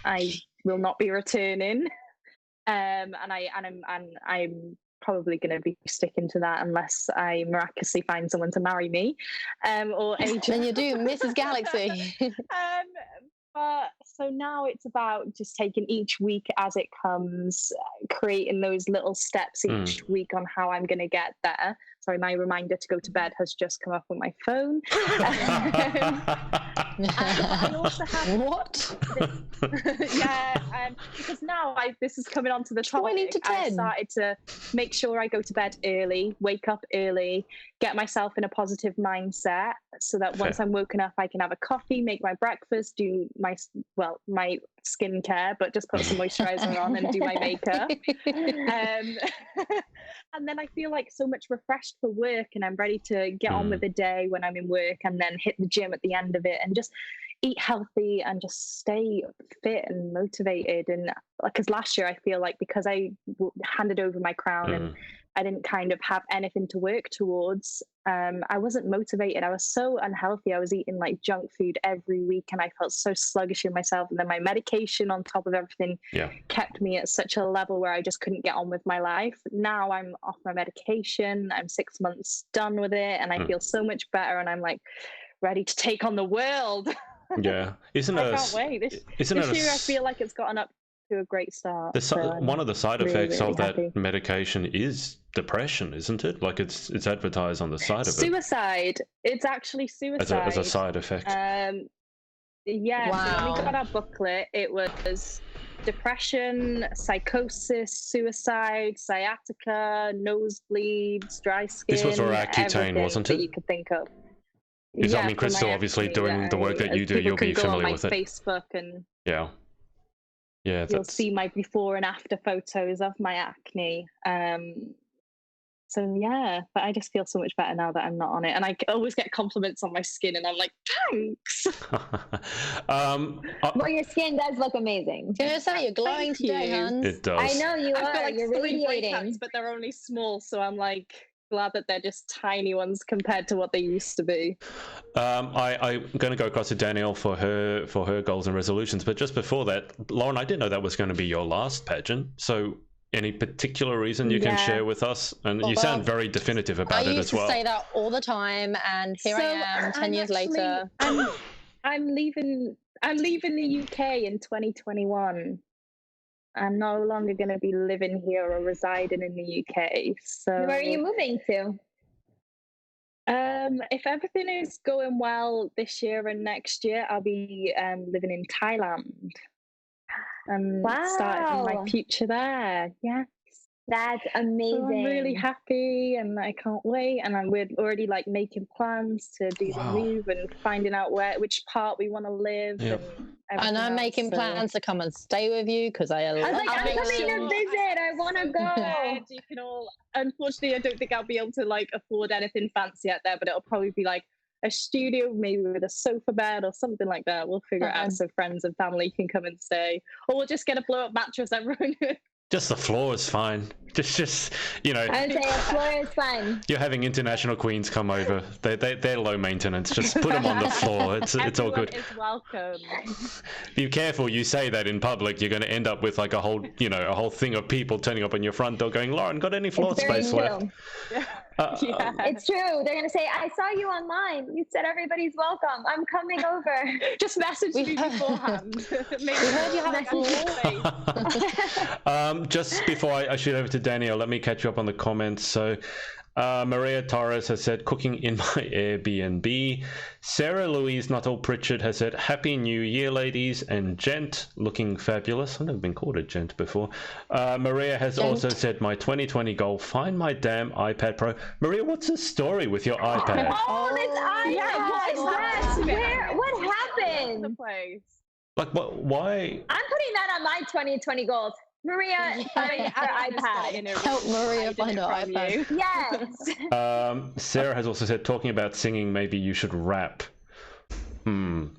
[SPEAKER 4] I will not be returning. And I'm probably going to be sticking to that unless I miraculously find someone to marry me, or
[SPEAKER 3] Then you do, Mrs. Galaxy.
[SPEAKER 4] So now it's about just taking each week as it comes, creating those little steps each week on how I'm going to get there. Sorry, my reminder to go to bed has just come up on my phone. I also have
[SPEAKER 3] what?
[SPEAKER 4] Because now this is coming on to the topic.
[SPEAKER 3] 20 to 10.
[SPEAKER 4] I started to make sure I go to bed early, wake up early, get myself in a positive mindset, so that once I'm woken up, I can have a coffee, make my breakfast, do my skincare, but just put some moisturizer on and do my makeup. And then I feel so much refreshed for work, and I'm ready to get on with the day when I'm in work, and then hit the gym at the end of it and just eat healthy and just stay fit and motivated. And because last year I feel because I handed over my crown and I didn't kind of have anything to work towards, I wasn't motivated. I was so unhealthy. I was eating junk food every week, and I felt so sluggish in myself. And then my medication on top of everything kept me at such a level where I just couldn't get on with my life. Now I'm off my medication. I'm 6 months done with it, and I feel so much better, and I'm ready to take on the world.
[SPEAKER 1] Yeah.
[SPEAKER 4] I can't wait. This year I feel it's gotten up to a great start.
[SPEAKER 1] One of the side effects
[SPEAKER 4] really
[SPEAKER 1] of that medication is depression, isn't it? It's advertised on the side of it.
[SPEAKER 4] Suicide. It's actually suicide.
[SPEAKER 1] As a side effect.
[SPEAKER 4] Wow. So when we got our booklet, it was depression, psychosis, suicide, sciatica, nosebleeds, dry skin.
[SPEAKER 1] This was for Accutane, wasn't it?
[SPEAKER 4] That you could think of.
[SPEAKER 1] I mean, Crystal, obviously doing the work that you do, you'll be familiar with it.
[SPEAKER 4] Facebook and you'll see my before and after photos of my acne. So yeah, but I just feel so much better now that I'm not on it, and I always get compliments on my skin, and I'm like, thanks.
[SPEAKER 2] Well, your skin does look amazing.
[SPEAKER 3] Can I say you're glowing today, Hans?
[SPEAKER 1] It does.
[SPEAKER 2] I know you
[SPEAKER 4] I've
[SPEAKER 2] are.
[SPEAKER 4] got like
[SPEAKER 2] You're
[SPEAKER 4] 3
[SPEAKER 2] radiating.
[SPEAKER 4] breakouts, but they're only small, so I'm like glad that they're just tiny ones compared to what they used to be.
[SPEAKER 1] I'm going to go across to Danielle for her goals and resolutions, but just before that, Lauren, I didn't know that was going to be your last pageant. So, any particular reason you can share with us? And you sound very definitive about it as well.
[SPEAKER 3] I used to say that all the time, and here I am, 10 years later.
[SPEAKER 4] I'm leaving the UK in 2021. I'm no longer going to be living here or residing in the UK. So
[SPEAKER 2] where are you moving to?
[SPEAKER 4] If everything is going well this year and next year, I'll be living in Thailand and starting my future there. Yeah.
[SPEAKER 2] That's amazing.
[SPEAKER 4] So I'm really happy, and I can't wait. And we're already like making plans to do the move and finding out which part we want to live.
[SPEAKER 1] Yep.
[SPEAKER 3] And I'm making plans to come and stay with you because I love.
[SPEAKER 2] I'm coming to visit. I want to go.
[SPEAKER 4] You can all. Unfortunately, I don't think I'll be able to like afford anything fancy out there, but it'll probably be like a studio, maybe with a sofa bed or something like that. We'll figure it out so friends and family can come and stay, or we'll just get a blow-up mattress. Everyone.
[SPEAKER 1] Just the floor is fine. Just you know.
[SPEAKER 2] I'd say a floor is fine.
[SPEAKER 1] You're having international queens come over. They're low maintenance. Just put them on the floor. It's all good.
[SPEAKER 4] Everyone is welcome.
[SPEAKER 1] Be careful. You say that in public, you're going to end up with like a whole thing of people turning up on your front door, going, "Lauren, got any floor space left?"
[SPEAKER 4] Yeah.
[SPEAKER 2] It's true. They're gonna say, "I saw you online. You said everybody's welcome. I'm coming over."
[SPEAKER 4] Just message me beforehand.
[SPEAKER 3] We heard you have a
[SPEAKER 1] floor. Just before I shoot over to Danielle, let me catch you up on the comments. So Maria Torres has said, cooking in my Airbnb. Sarah Louise Nuttall Pritchard has said, Happy New Year, ladies and gent, looking fabulous. I've never been called a gent before. Maria has also said, my 2020 goal, find my damn iPad Pro. Maria, what's the story with your iPad?
[SPEAKER 2] Oh, this iPad!
[SPEAKER 4] Yeah,
[SPEAKER 2] what is that? What happened?
[SPEAKER 4] The place.
[SPEAKER 1] Like, what? Why?
[SPEAKER 2] I'm putting that on my 2020 goals. Maria, find her iPad.
[SPEAKER 3] Help Maria find her iPad.
[SPEAKER 2] Yes.
[SPEAKER 1] Sarah has also said, talking about singing, maybe you should rap.
[SPEAKER 4] Oh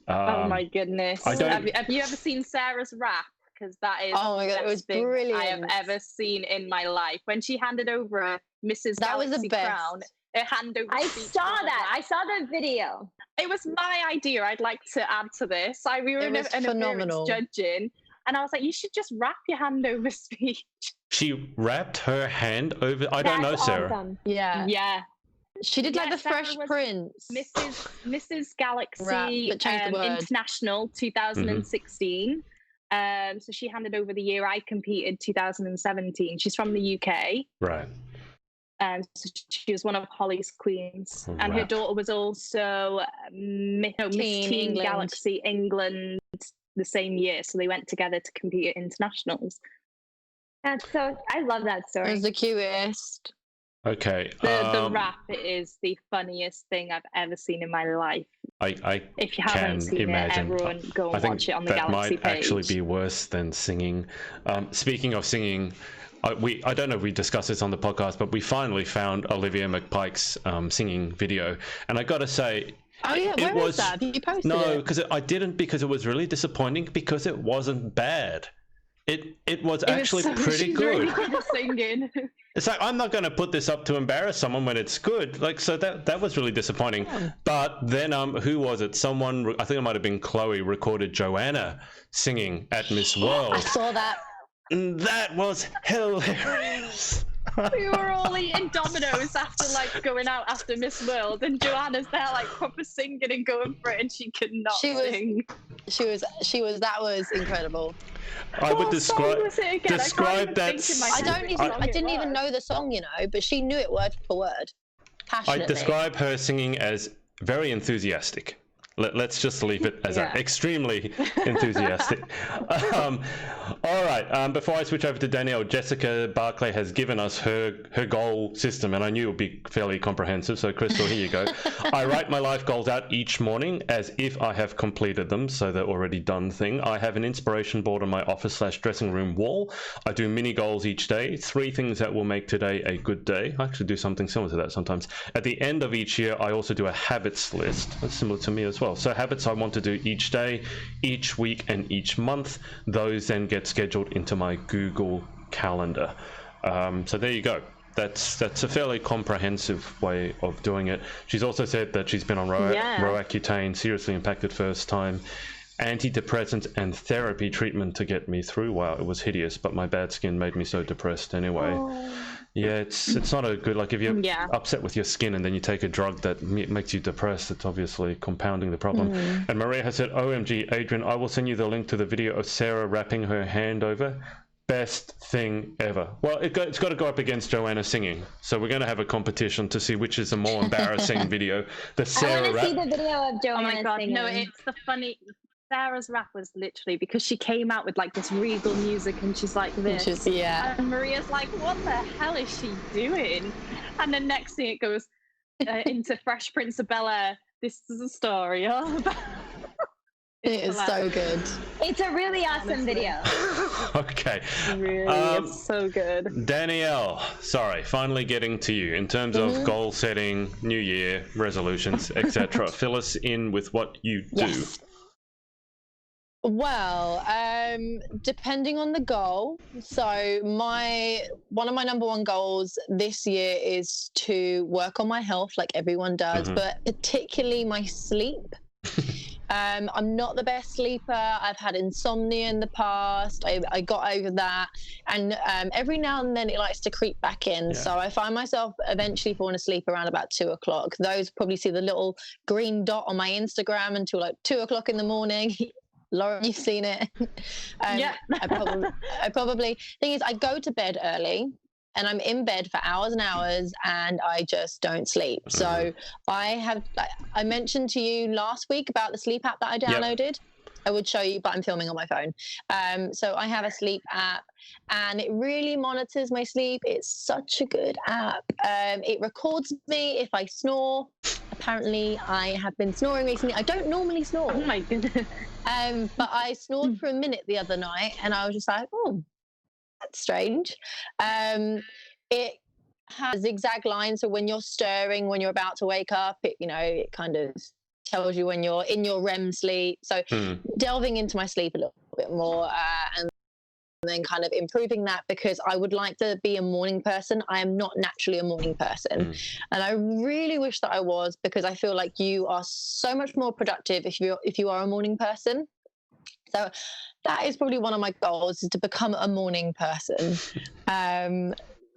[SPEAKER 4] my goodness. Have you ever seen Sarah's rap? Because that is
[SPEAKER 3] the best thing brilliant.
[SPEAKER 4] I have ever seen in my life. When she handed over Mrs. Galaxy
[SPEAKER 3] was the best.
[SPEAKER 4] Crown,
[SPEAKER 2] I saw that. I saw the video.
[SPEAKER 4] It was my idea. I'd like to add to this. We were in an appearance judging. And I was like, you should just wrap your handover speech.
[SPEAKER 1] She wrapped her hand over. I don't know, Sarah.
[SPEAKER 2] Awesome.
[SPEAKER 4] Yeah. Yeah.
[SPEAKER 3] She did like the Fresh Prince.
[SPEAKER 4] Mrs. Galaxy International 2016. So she handed over the year I competed, 2017. She's from the UK.
[SPEAKER 1] Right.
[SPEAKER 4] And so she was one of Holly's queens. And her daughter was also Miss Teen Galaxy England the same year, so they went together to compete at internationals.
[SPEAKER 2] I love that story.
[SPEAKER 3] It was the cutest.
[SPEAKER 1] Okay.
[SPEAKER 4] The rap is the funniest thing I've ever seen in my life.
[SPEAKER 1] If you haven't seen
[SPEAKER 4] it, everyone go and watch it on the Galaxy page.
[SPEAKER 1] That might actually be worse than singing. Speaking of singing, I don't know if we discussed this on the podcast, but we finally found Olivia McPike's singing video, and I got to say.
[SPEAKER 3] Oh yeah, where was that? Did you post it?
[SPEAKER 1] No, because I didn't, because it was really disappointing because it wasn't bad. It was actually pretty good.
[SPEAKER 4] Really good at singing.
[SPEAKER 1] It's like, I'm not going to put this up to embarrass someone when it's good. Like, so that was really disappointing. Oh. But then who was it? Someone, I think it might have been Chloe, recorded Joanna singing at Miss World.
[SPEAKER 3] I saw that.
[SPEAKER 1] And that was hilarious.
[SPEAKER 4] We were all eating Dominoes after going out after Miss World, and Joanna's there proper singing and going for it, and she could not sing.
[SPEAKER 3] She was. That was incredible.
[SPEAKER 1] I would describe that.
[SPEAKER 3] I didn't even know the song, but she knew it word for word. Passionately.
[SPEAKER 1] I describe her singing as very enthusiastic. Let's just leave it as extremely enthusiastic. All right. Before I switch over to Danielle, Jessica Barclay has given us her goal system, and I knew it would be fairly comprehensive. So, Crystal, here you go. I write my life goals out each morning as if I have completed them, so they're already done thing. I have an inspiration board on my office/dressing room wall. I do mini goals each day. 3 things that will make today a good day. I actually do something similar to that sometimes. At the end of each year, I also do a habits list. That's similar to me as well. So habits I want to do each day, each week, and each month. Those then get scheduled into my Google Calendar. So there you go. That's a fairly comprehensive way of doing it. She's also said that she's been on Roaccutane, seriously impacted first time, antidepressants and therapy treatment to get me through. Wow, it was hideous, but my bad skin made me so depressed anyway. Yeah, it's not a good, like if you're upset with your skin and then you take a drug that makes you depressed, it's obviously compounding the problem. And Maria has said, OMG, Adrian, I will send you the link to the video of Sarah wrapping her hand over. Best thing ever. Well, it's got to go up against Joanna singing. So we're going to have a competition to see which is the more embarrassing video. The Sarah
[SPEAKER 2] I want to see the video of Joanna
[SPEAKER 4] Oh my God,
[SPEAKER 2] singing.
[SPEAKER 4] no, it's the funny... Sarah's rap was literally because she came out with like this regal music and she's like this. And Maria's like, what the hell is she doing? And then next thing it goes into Fresh Prince of Bel-Air. This is a story all about...
[SPEAKER 3] It is so good.
[SPEAKER 2] It's a really awesome video.
[SPEAKER 1] Okay.
[SPEAKER 4] Really, it's so good.
[SPEAKER 1] Danielle, sorry, finally getting to you. In terms of goal setting, New Year, resolutions, etc. Fill us in with what you do.
[SPEAKER 3] Well, depending on the goal. So one of my number one goals this year is to work on my health like everyone does, but particularly my sleep. I'm not the best sleeper. I've had insomnia in the past. I got over that. And every now and then it likes to creep back in. So I find myself eventually falling asleep around about 2 o'clock. Those probably see the little green dot on my Instagram until like 2 o'clock in the morning. Lauren, you've seen it. I probably thing is I go to bed early and I'm in bed for hours and hours and I just don't sleep. So I mentioned to you last week about the sleep app that I downloaded. I would show you, but I'm filming on my phone. So I have a sleep app and it really monitors my sleep. It's such a good app. It records me if I snore. Apparently I have been snoring recently. I don't normally snore.
[SPEAKER 4] Oh my goodness.
[SPEAKER 3] But I snored for a minute the other night and I was just like, oh, that's strange. It has zigzag lines. So when you're stirring, when you're about to wake up, it kind of tells you when you're in your REM sleep. So delving into my sleep a little bit more and then kind of improving that, because I would like to be a morning person. I am not naturally a morning person. And I really wish that I was, because I feel like you are so much more productive if you are a morning person. So that is probably one of my goals, is to become a morning person.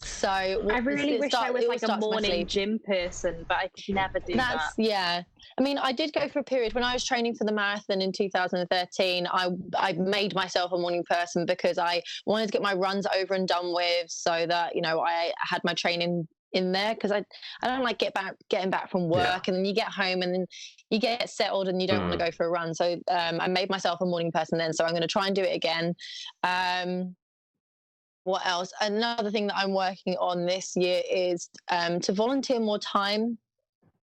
[SPEAKER 3] So
[SPEAKER 4] I really wish I was like a morning gym person, but I could never do that.
[SPEAKER 3] Yeah. I mean, I did go for a period when I was training for the marathon in 2013. I made myself a morning person because I wanted to get my runs over and done with, so that, I had my training in there, because I don't like getting back from work and then you get home and then you get settled and you don't want to go for a run. So I made myself a morning person then, so I'm going to try and do it again. What else? Another thing that I'm working on this year is to volunteer more time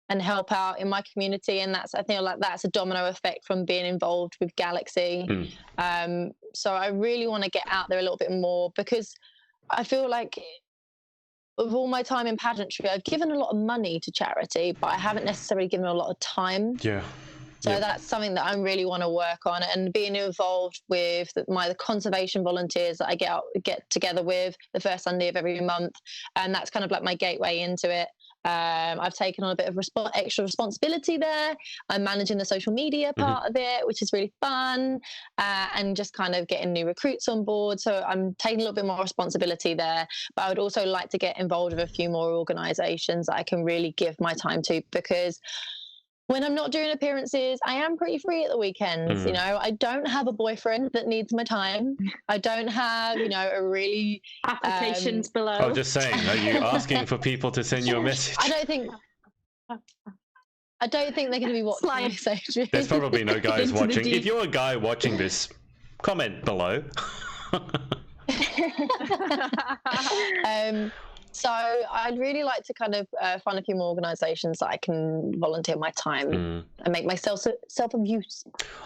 [SPEAKER 3] and help out in my community. And I think that's a domino effect from being involved with Galaxy. So I really want to get out there a little bit more, because I feel like of all my time in pageantry, I've given a lot of money to charity, but I haven't necessarily given a lot of time. So that's something that I really want to work on, and being involved with the conservation volunteers that I get together with the first Sunday of every month. And that's kind of like my gateway into it. I've taken on a bit of extra responsibility there. I'm managing the social media part of it, which is really fun, and just kind of getting new recruits on board. So I'm taking a little bit more responsibility there. But I would also like to get involved with a few more organisations that I can really give my time to, because when I'm not doing appearances, I am pretty free at the weekends. I don't have a boyfriend that needs my time. I don't have, a really...
[SPEAKER 4] Applications below.
[SPEAKER 1] I was just saying, are you asking for people to send you a message?
[SPEAKER 3] I don't think... I don't think they're going to be watching this, Adrian.
[SPEAKER 1] There's probably no guys
[SPEAKER 4] Into the
[SPEAKER 1] watching.
[SPEAKER 4] deep.
[SPEAKER 1] If you're a guy watching this, comment below.
[SPEAKER 3] So I'd really like to kind of find a few more organisations that I can volunteer my time and make myself of use.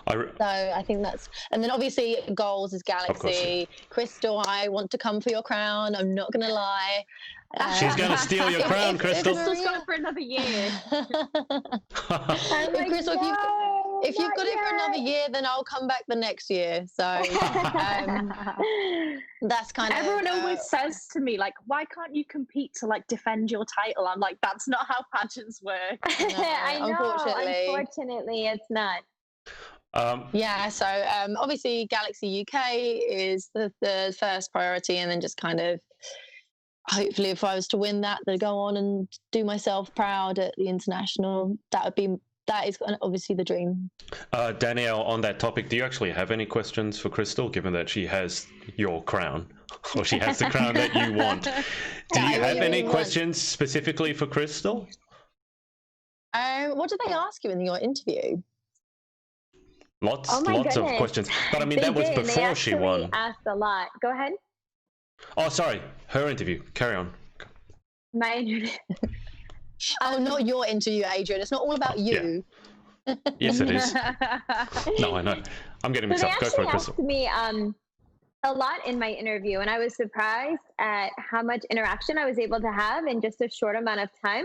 [SPEAKER 3] So I think that's, and then obviously goals is Galaxy. Crystal, I want to come for your crown. I'm not going to lie.
[SPEAKER 1] She's going to steal your crown, Crystal.
[SPEAKER 4] Crystal's got it for another year.
[SPEAKER 3] Crystal, if you've got it for another year, then I'll come back the next year. So that's kind of...
[SPEAKER 4] Everyone always says to me, like, why can't you compete to, like, defend your title? I'm like, that's not how pageants work.
[SPEAKER 2] No, I know. Unfortunately, it's not.
[SPEAKER 3] Yeah, so obviously Galaxy UK is the first priority, and then just kind of hopefully if I was to win that, to go on and do myself proud at the international, that is obviously the dream.
[SPEAKER 1] Danielle, on that topic, do you actually have any questions for Crystal, given that she has your crown, or she has the crown that you want? Do you have any questions specifically for Crystal?
[SPEAKER 3] What did they ask you in your interview?
[SPEAKER 1] Lots of questions. But I mean, that was before she won.
[SPEAKER 2] They asked a lot. Go ahead.
[SPEAKER 1] Oh, sorry. Her interview. Carry on.
[SPEAKER 2] My interview.
[SPEAKER 3] Oh, not your interview, Adrian. It's not all about you.
[SPEAKER 1] Yeah. Yes, it is. No, I know. I'm getting mixed up. Go for it, Crystal.
[SPEAKER 2] They asked me a lot in my interview, and I was surprised at how much interaction I was able to have in just a short amount of time.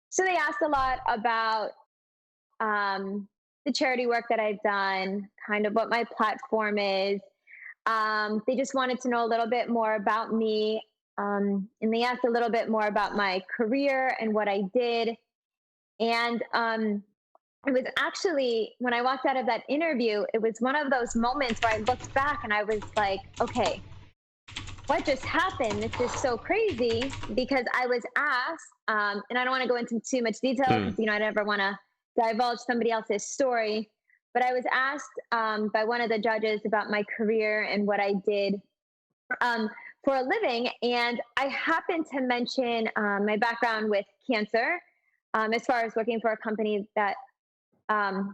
[SPEAKER 2] So they asked a lot about the charity work that I've done, kind of what my platform is. They just wanted to know a little bit more about me. And they asked a little bit more about my career and what I did. And it was actually, when I walked out of that interview, it was one of those moments where I looked back and I was like, okay, what just happened? This is so crazy, because I was asked, and I don't want to go into too much detail because, I never want to divulge somebody else's story, but I was asked by one of the judges about my career and what I did for a living. And I happened to mention my background with cancer, as far as working for a company that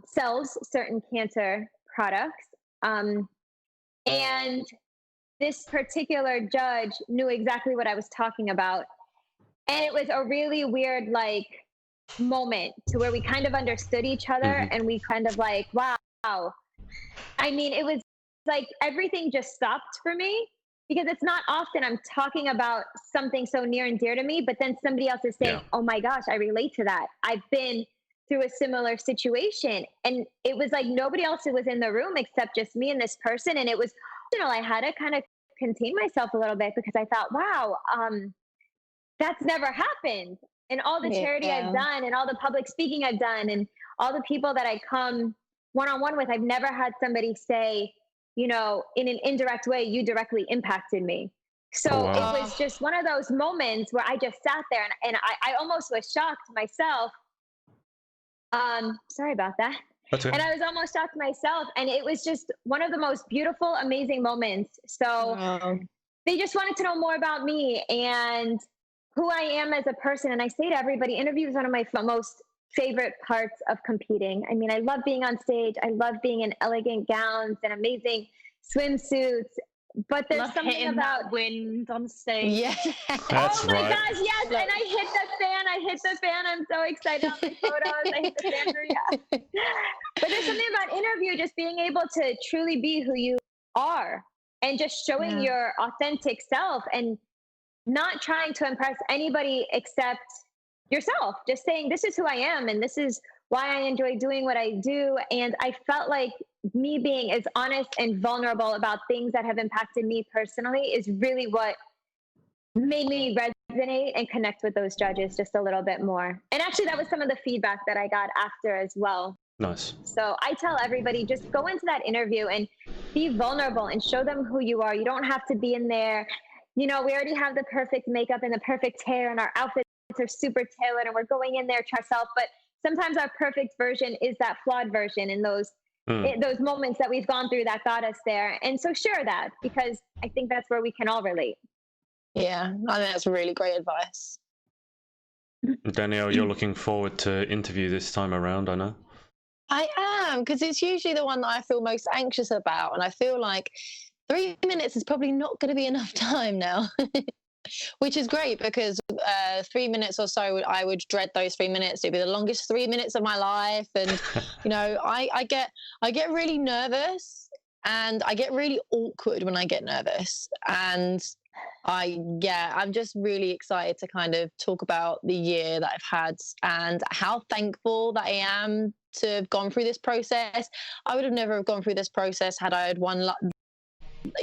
[SPEAKER 2] sells certain cancer products. And this particular judge knew exactly what I was talking about. And it was a really weird, moment to where we kind of understood each other, and we kind of wow. I mean, it was like everything just stopped for me, because it's not often I'm talking about something so near and dear to me, but then somebody else is saying, oh my gosh, I relate to that. I've been through a similar situation. And it was like nobody else was in the room except just me and this person. And it was, I had to kind of contain myself a little bit, because I thought, wow, that's never happened. And all the charity I've done, and all the public speaking I've done, and all the people that I come one-on-one with, I've never had somebody say, in an indirect way, you directly impacted me. So it was just one of those moments where I just sat there and I almost was shocked myself. Sorry about that.
[SPEAKER 1] Okay.
[SPEAKER 2] And I was almost shocked myself. And it was just one of the most beautiful, amazing moments. So they just wanted to know more about me and who I am as a person. And I say to everybody, interview is one of my most favorite parts of competing. I mean, I love being on stage. I love being in elegant gowns and amazing swimsuits. But there's something about
[SPEAKER 4] that wind on stage.
[SPEAKER 3] Yeah,
[SPEAKER 1] that's
[SPEAKER 2] oh my
[SPEAKER 1] right.
[SPEAKER 2] gosh, yes! And I hit the fan. I'm so excited on the photos. I hit the fan. Yeah. But there's something about interview, just being able to truly be who you are, and just showing your authentic self, and not trying to impress anybody except yourself. Just saying, this is who I am, and this is why I enjoy doing what I do. And I felt like me being as honest and vulnerable about things that have impacted me personally is really what made me resonate and connect with those judges just a little bit more. And actually, that was some of the feedback that I got after as well.
[SPEAKER 1] Nice.
[SPEAKER 2] So I tell everybody, just go into that interview and be vulnerable and show them who you are. You don't have to be in there. We already have the perfect makeup and the perfect hair, and our outfits are super tailored, and we're going in there to ourselves. But sometimes our perfect version is that flawed version, and those moments that we've gone through that got us there. And so share that, because I think that's where we can all relate.
[SPEAKER 3] Yeah, I think that's really great advice.
[SPEAKER 1] Danielle, you're looking forward to interview this time around, I know.
[SPEAKER 3] I am, because it's usually the one that I feel most anxious about, and I feel like 3 minutes is probably not going to be enough time now. Which is great, because 3 minutes or so, I would dread those 3 minutes. It'd be the longest 3 minutes of my life, and I get really nervous, and I get really awkward when I get nervous, and I'm just really excited to kind of talk about the year that I've had and how thankful that I am to have gone through this process. I would have never have gone through this process had I had won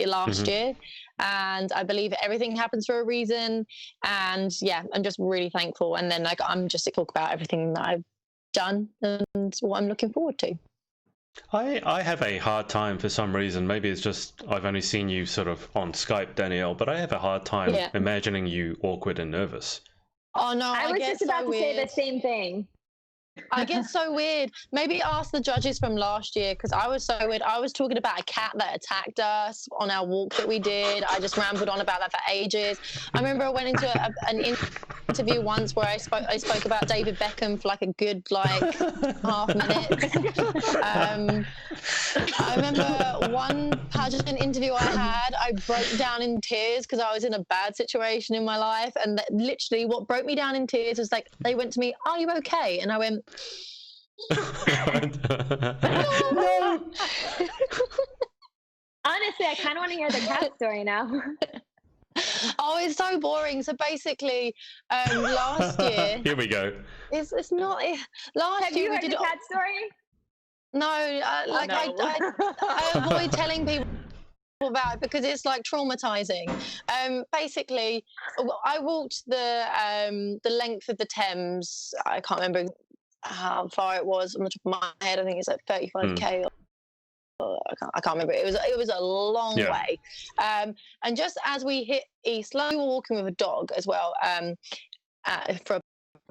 [SPEAKER 3] last year, and I believe everything happens for a reason, and I'm just really thankful. And then I'm just to talk about everything that I've done and what I'm looking forward to.
[SPEAKER 1] I have a hard time for some reason. Maybe it's just I've only seen you sort of on Skype, Danielle, but I have a hard time imagining you awkward and nervous.
[SPEAKER 3] Oh no,
[SPEAKER 2] I was just about to say the same thing.
[SPEAKER 3] I get so weird. Maybe ask the judges from last year, because I was so weird. I was talking about a cat that attacked us on our walk that we did. I just rambled on about that for ages. I remember I went into an interview once where I spoke about David Beckham for like a good half minute. I remember one pageant interview I had, I broke down in tears because I was in a bad situation in my life, and literally what broke me down in tears was like, they went to me, "Are you okay?" And I went,
[SPEAKER 2] no. Honestly, I kind of want to hear the cat story now.
[SPEAKER 3] Oh, it's so boring. So basically, last year.
[SPEAKER 1] Here we go.
[SPEAKER 3] It's not. Last
[SPEAKER 2] Have
[SPEAKER 3] year
[SPEAKER 2] you heard
[SPEAKER 3] we did
[SPEAKER 2] the cat story?
[SPEAKER 3] No, I avoid telling people about it because it's like traumatizing. Basically, I walked the length of the Thames. I can't remember how far it was on the top of my head. I think it's like 35k. I can't remember. It was a long way. And just as we hit East London, we were walking with a dog as well for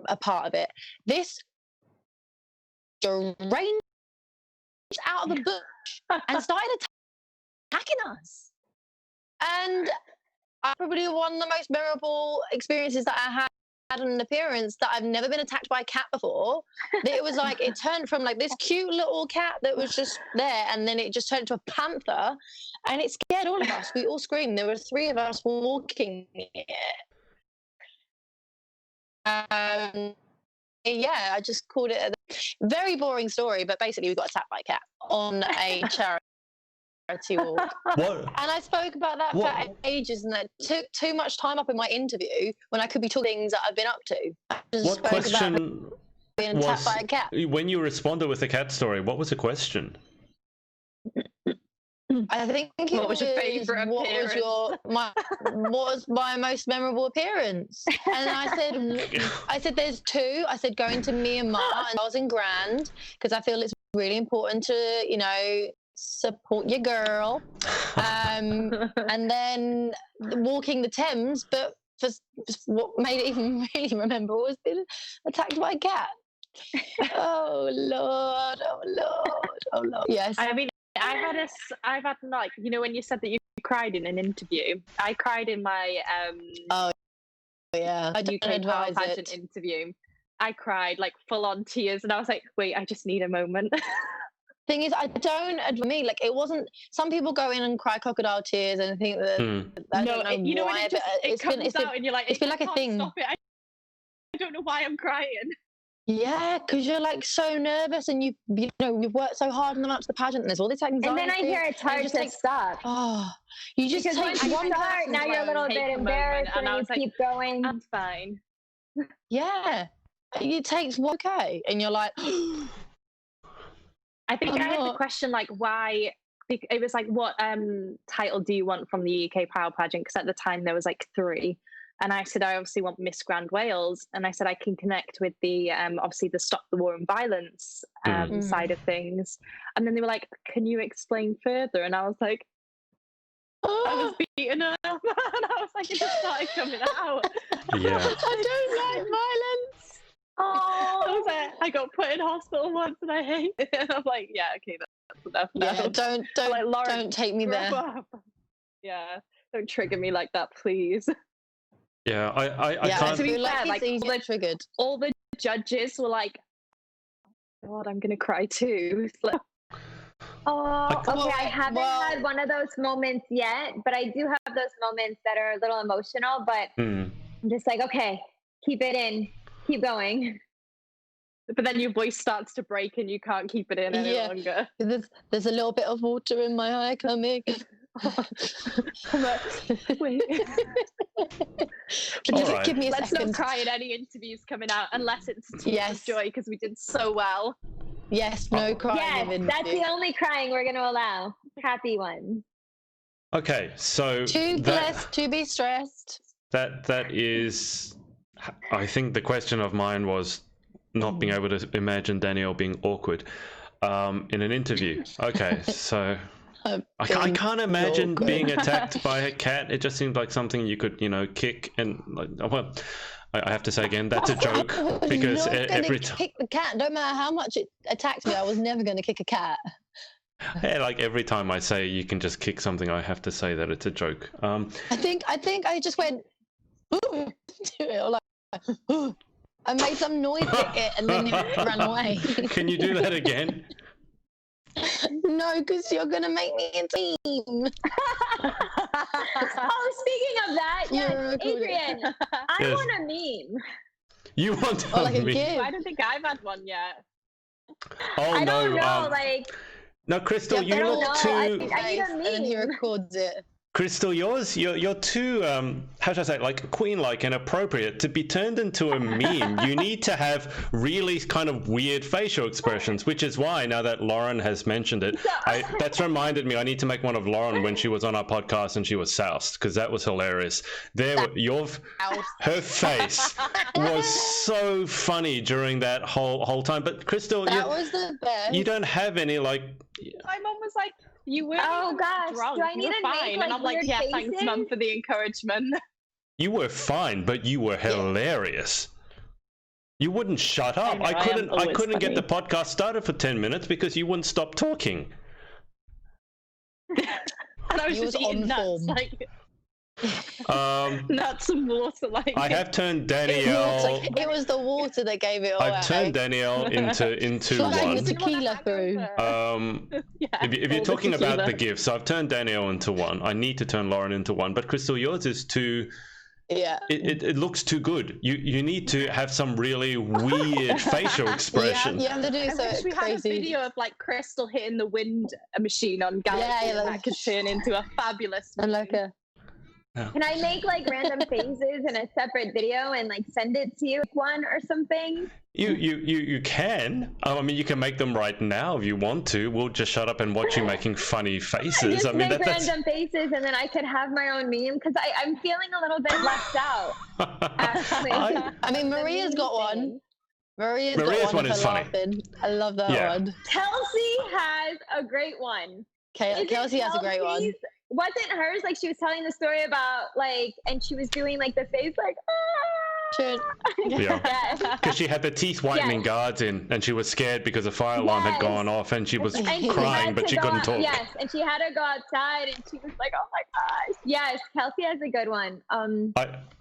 [SPEAKER 3] a part of it. This deranged out of the bush and started attacking us. And probably one of the most memorable experiences that I had an appearance that I've never been attacked by a cat before. It was like it turned from like this cute little cat that was just there, and then it just turned into a panther, and it scared all of us. We all screamed. There were 3 of us walking it. I just called it a very boring story, but basically we got attacked by a cat on a charity walk.
[SPEAKER 1] What?
[SPEAKER 3] And I spoke about that for ages, and that took too much time up in my interview when I could be talking things that I've been up to. I just
[SPEAKER 1] What question
[SPEAKER 3] about being attacked by a cat.
[SPEAKER 1] When you responded with the cat story, what was the question?
[SPEAKER 3] I think
[SPEAKER 4] what was your favourite appearance?
[SPEAKER 3] What was my most memorable appearance? And I said there's 2. I said going to Myanmar, and I was in Grand, because I feel it's really important to, support your girl. And then walking the Thames, but what made it even really memorable was being attacked by a cat. Oh Lord, oh Lord, oh Lord. Yes.
[SPEAKER 4] I mean, I've had like, when you said that you cried in an interview, I cried in my UK pageant interview. I cried like full on tears, and I was like, wait, I just need a moment.
[SPEAKER 3] Thing is, I don't admit, like, it wasn't. Some people go in and cry crocodile tears and think that. I don't know why,
[SPEAKER 4] it comes out and you're like,
[SPEAKER 3] it's been like a thing.
[SPEAKER 4] Stop it. I don't know why I'm crying.
[SPEAKER 3] Yeah, because you're like so nervous, and you've worked so hard in the run up to the pageant, and there's all this anxiety.
[SPEAKER 2] And then I hear it's hard to stop.
[SPEAKER 3] Oh, you just take one
[SPEAKER 2] start, now you're a little bit embarrassed, and I was like, keep going.
[SPEAKER 4] I'm fine.
[SPEAKER 3] Yeah, it takes one and you're like.
[SPEAKER 4] I think I had the question like, why? It was like, what title do you want from the UK Power Pageant? Because at the time there was like 3. And I said, I obviously want Miss Grand Wales. And I said, I can connect with the, obviously the Stop the War and Violence side of things. And then they were like, can you explain further? And I was like, I was beaten up. And I was like, it just started coming out.
[SPEAKER 1] Yeah.
[SPEAKER 3] I don't like violence.
[SPEAKER 4] Oh, I was like, I got put in hospital once and I hate it. And I'm like, yeah, okay, that's enough now.
[SPEAKER 3] Yeah, don't take me there.
[SPEAKER 4] Yeah, don't trigger me like that, please.
[SPEAKER 1] Yeah, I
[SPEAKER 3] Yeah, I
[SPEAKER 1] can't.
[SPEAKER 3] feel
[SPEAKER 4] fair,
[SPEAKER 3] like it's easily triggered.
[SPEAKER 4] All the judges were like, God, I'm gonna cry too. It's like,
[SPEAKER 2] Oh, okay.
[SPEAKER 3] Well,
[SPEAKER 2] I haven't had one of those moments yet, but I do have those moments that are a little emotional. But I'm just like, okay, keep it in, keep going.
[SPEAKER 4] but then your voice starts to break and you can't keep it in any longer.
[SPEAKER 3] There's a little bit of water in my eye coming.
[SPEAKER 4] Wait.
[SPEAKER 3] Give me a
[SPEAKER 4] Let's
[SPEAKER 3] second.
[SPEAKER 4] not cry in any interviews coming out unless it's tears of joy because we did so well.
[SPEAKER 3] Yes, no crying.
[SPEAKER 2] Yes, that's the only crying we're going to allow. Happy one.
[SPEAKER 1] Okay, so
[SPEAKER 3] Too blessed to be stressed.
[SPEAKER 1] that is, I think the question of mine was not being able to imagine Danielle being awkward in an interview. Okay, so I can't imagine being attacked by a cat. It just seems like something you could, kick and well. I have to say again, that's a joke because every time
[SPEAKER 3] kick the cat, don't matter how much it attacked me, I was never going to kick a cat.
[SPEAKER 1] Hey, like every time I say you can just kick something, I have to say that it's a joke.
[SPEAKER 3] I think I just went I made some noise at it and then it ran away.
[SPEAKER 1] Can you do that again?
[SPEAKER 3] No, because you're gonna make me a team.
[SPEAKER 2] Oh, speaking of that, yes, Adrian, I want a meme.
[SPEAKER 1] You want a
[SPEAKER 3] like
[SPEAKER 1] meme?
[SPEAKER 3] a gift.
[SPEAKER 4] I don't think I've had one yet.
[SPEAKER 1] Oh
[SPEAKER 2] I
[SPEAKER 1] no!
[SPEAKER 2] don't know,
[SPEAKER 1] No, Crystal,
[SPEAKER 3] Yeah,
[SPEAKER 1] you
[SPEAKER 2] I
[SPEAKER 1] look
[SPEAKER 2] don't
[SPEAKER 1] too.
[SPEAKER 2] know. I need a
[SPEAKER 3] And then he
[SPEAKER 2] meme.
[SPEAKER 3] records it.
[SPEAKER 1] Crystal, you're too how should I say, like queen-like and appropriate to be turned into a meme. You need to have really kind of weird facial expressions, which is why now that Lauren has mentioned it, that's reminded me I need to make one of Lauren when she was on our podcast and she was soused, because that was hilarious. Her face was so funny during that whole time. But Crystal,
[SPEAKER 3] That was the best.
[SPEAKER 1] you don't have any like.
[SPEAKER 4] My mom was like, "You were
[SPEAKER 2] gosh,
[SPEAKER 4] drunk.
[SPEAKER 2] do I
[SPEAKER 4] You
[SPEAKER 2] need
[SPEAKER 4] were
[SPEAKER 2] to make,
[SPEAKER 4] fine,"
[SPEAKER 2] like,
[SPEAKER 4] and I'm like,
[SPEAKER 2] weird
[SPEAKER 4] "Yeah, thanks,
[SPEAKER 2] faces?
[SPEAKER 4] mum, for the encouragement."
[SPEAKER 1] You were fine, but you were hilarious. You wouldn't shut up. I couldn't get the podcast started for 10 minutes because you wouldn't stop talking.
[SPEAKER 4] And I was just eating nuts, like nuts and water. Like
[SPEAKER 1] I have turned Danielle.
[SPEAKER 3] It was the water that gave it away.
[SPEAKER 1] I've turned Danielle into
[SPEAKER 3] Like
[SPEAKER 1] one.
[SPEAKER 3] the tequila through.
[SPEAKER 1] If you're talking about the gifts, I've turned Danielle into one. I need to turn Lauren into one. But Crystal, yours is too.
[SPEAKER 3] Yeah.
[SPEAKER 1] It looks too good. You need to have some really weird facial expression.
[SPEAKER 3] You have to do
[SPEAKER 4] I
[SPEAKER 3] so
[SPEAKER 4] wish we had a video of like Crystal hitting the wind machine on Galaxy, and that could turn into a fabulous.
[SPEAKER 3] And like a.
[SPEAKER 2] Can I make like random faces in a separate video and like send it to you, one or something?
[SPEAKER 1] You can. I mean, you can make them right now if you want to. We'll just shut up and watch you making funny faces.
[SPEAKER 2] Just
[SPEAKER 1] I mean,
[SPEAKER 2] make
[SPEAKER 1] that's
[SPEAKER 2] random faces, and then I could have my own meme because I'm feeling a little bit left out. Actually,
[SPEAKER 3] I mean, Maria's got one. Maria's got one
[SPEAKER 1] is funny.
[SPEAKER 3] laughing. I love that one.
[SPEAKER 2] Kelsey has a great one.
[SPEAKER 3] Kelsey has a great one.
[SPEAKER 2] Wasn't hers like she was telling the story about like, and she was doing like the face like,
[SPEAKER 1] Yeah, because she had the teeth whitening guards in, and she was scared because a fire alarm had gone off, and she was crying, but she couldn't talk.
[SPEAKER 2] Yes, and she had to go outside, and she was like, "Oh my gosh!" Yes, Kelsey has a good one.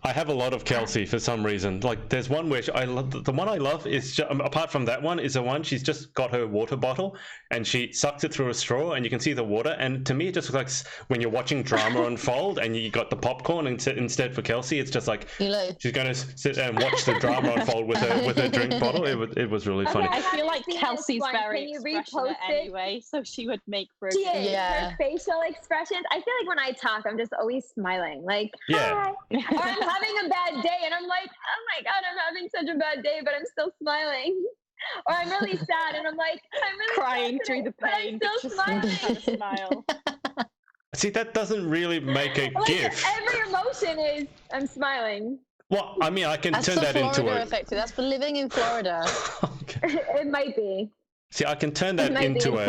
[SPEAKER 1] I have a lot of Kelsey for some reason. Like, there's one where I love. The one I love is apart from that one is the one she's just got her water bottle and she sucks it through a straw, and you can see the water. And to me, it just looks like when you're watching drama unfold, and you got the popcorn, and instead for Kelsey, it's just like she's going to sit and watch the drama unfold with her drink bottle. It was really funny.
[SPEAKER 4] I feel like Kelsey's very expressionate anyway, so she would make for
[SPEAKER 2] she is. Her facial expressions. I feel like when I talk, I'm just always smiling, like hi, or I'm having a bad day, and I'm like, oh my god, I'm having such a bad day, but I'm still smiling. Or I'm really sad, and I'm like, I'm really
[SPEAKER 4] crying through the pain,
[SPEAKER 2] but I'm still smiling.
[SPEAKER 4] Smile.
[SPEAKER 1] See, that doesn't really make a GIF.
[SPEAKER 2] Every emotion is I'm smiling.
[SPEAKER 1] Well, I mean, I can turn that into a.
[SPEAKER 3] Effect. That's for living in Florida.
[SPEAKER 1] Okay.
[SPEAKER 2] It might be.
[SPEAKER 1] See, I can turn that into a.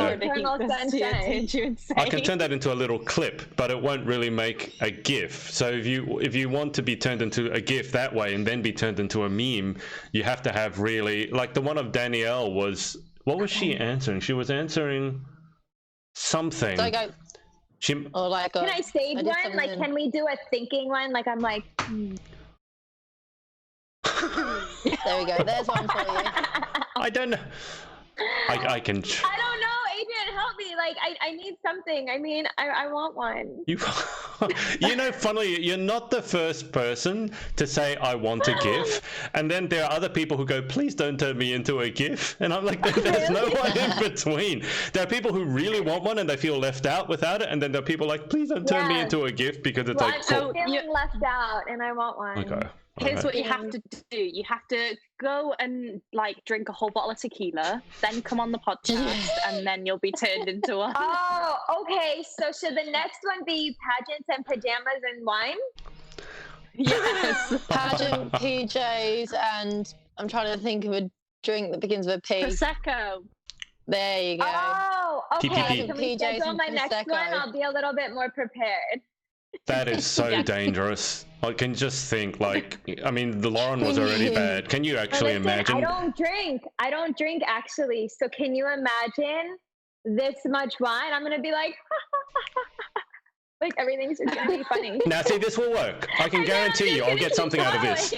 [SPEAKER 1] I can turn that into a little clip, but it won't really make a GIF. So if you want to be turned into a GIF that way and then be turned into a meme, you have to have really like the one of Danielle was. What was she answering? She was answering something.
[SPEAKER 3] So
[SPEAKER 1] can
[SPEAKER 2] I stage one? Like, can we do a thinking one? Like, I'm like.
[SPEAKER 3] There we go. There's one for you.
[SPEAKER 1] I don't know. I can.
[SPEAKER 2] I don't know, Adrian, help me. Like, I need something. I mean, I want one.
[SPEAKER 1] You know, funnily, you're not the first person to say I want a GIF, and then there are other people who go, please don't turn me into a GIF, and I'm like, there's no one in between. There are people who really want one and they feel left out without it, and then there are people like, please don't turn me into a GIF because it's like,
[SPEAKER 2] I'm feeling left out, and I want one.
[SPEAKER 1] Okay.
[SPEAKER 4] Here's what you have to do. You have to go and like drink a whole bottle of tequila, then come on the podcast, and then you'll be turned into one.
[SPEAKER 2] Oh, okay. So should the next one be pageants and pajamas and wine?
[SPEAKER 4] Yes.
[SPEAKER 3] Pageant PJs, and I'm trying to think of a drink that begins with a P.
[SPEAKER 4] Prosecco.
[SPEAKER 3] There you go.
[SPEAKER 2] Oh, okay.
[SPEAKER 1] PPP.
[SPEAKER 2] Can we schedule my next one? I'll be a little bit more prepared.
[SPEAKER 1] That is so dangerous. I can just think, like, I mean, the Lauren was already bad. Can you actually imagine?
[SPEAKER 2] I don't drink actually. So can you imagine this much wine? I'm gonna be like, like everything's just gonna be funny.
[SPEAKER 1] Now, see, this will work. I can guarantee you, I'll get something out of this.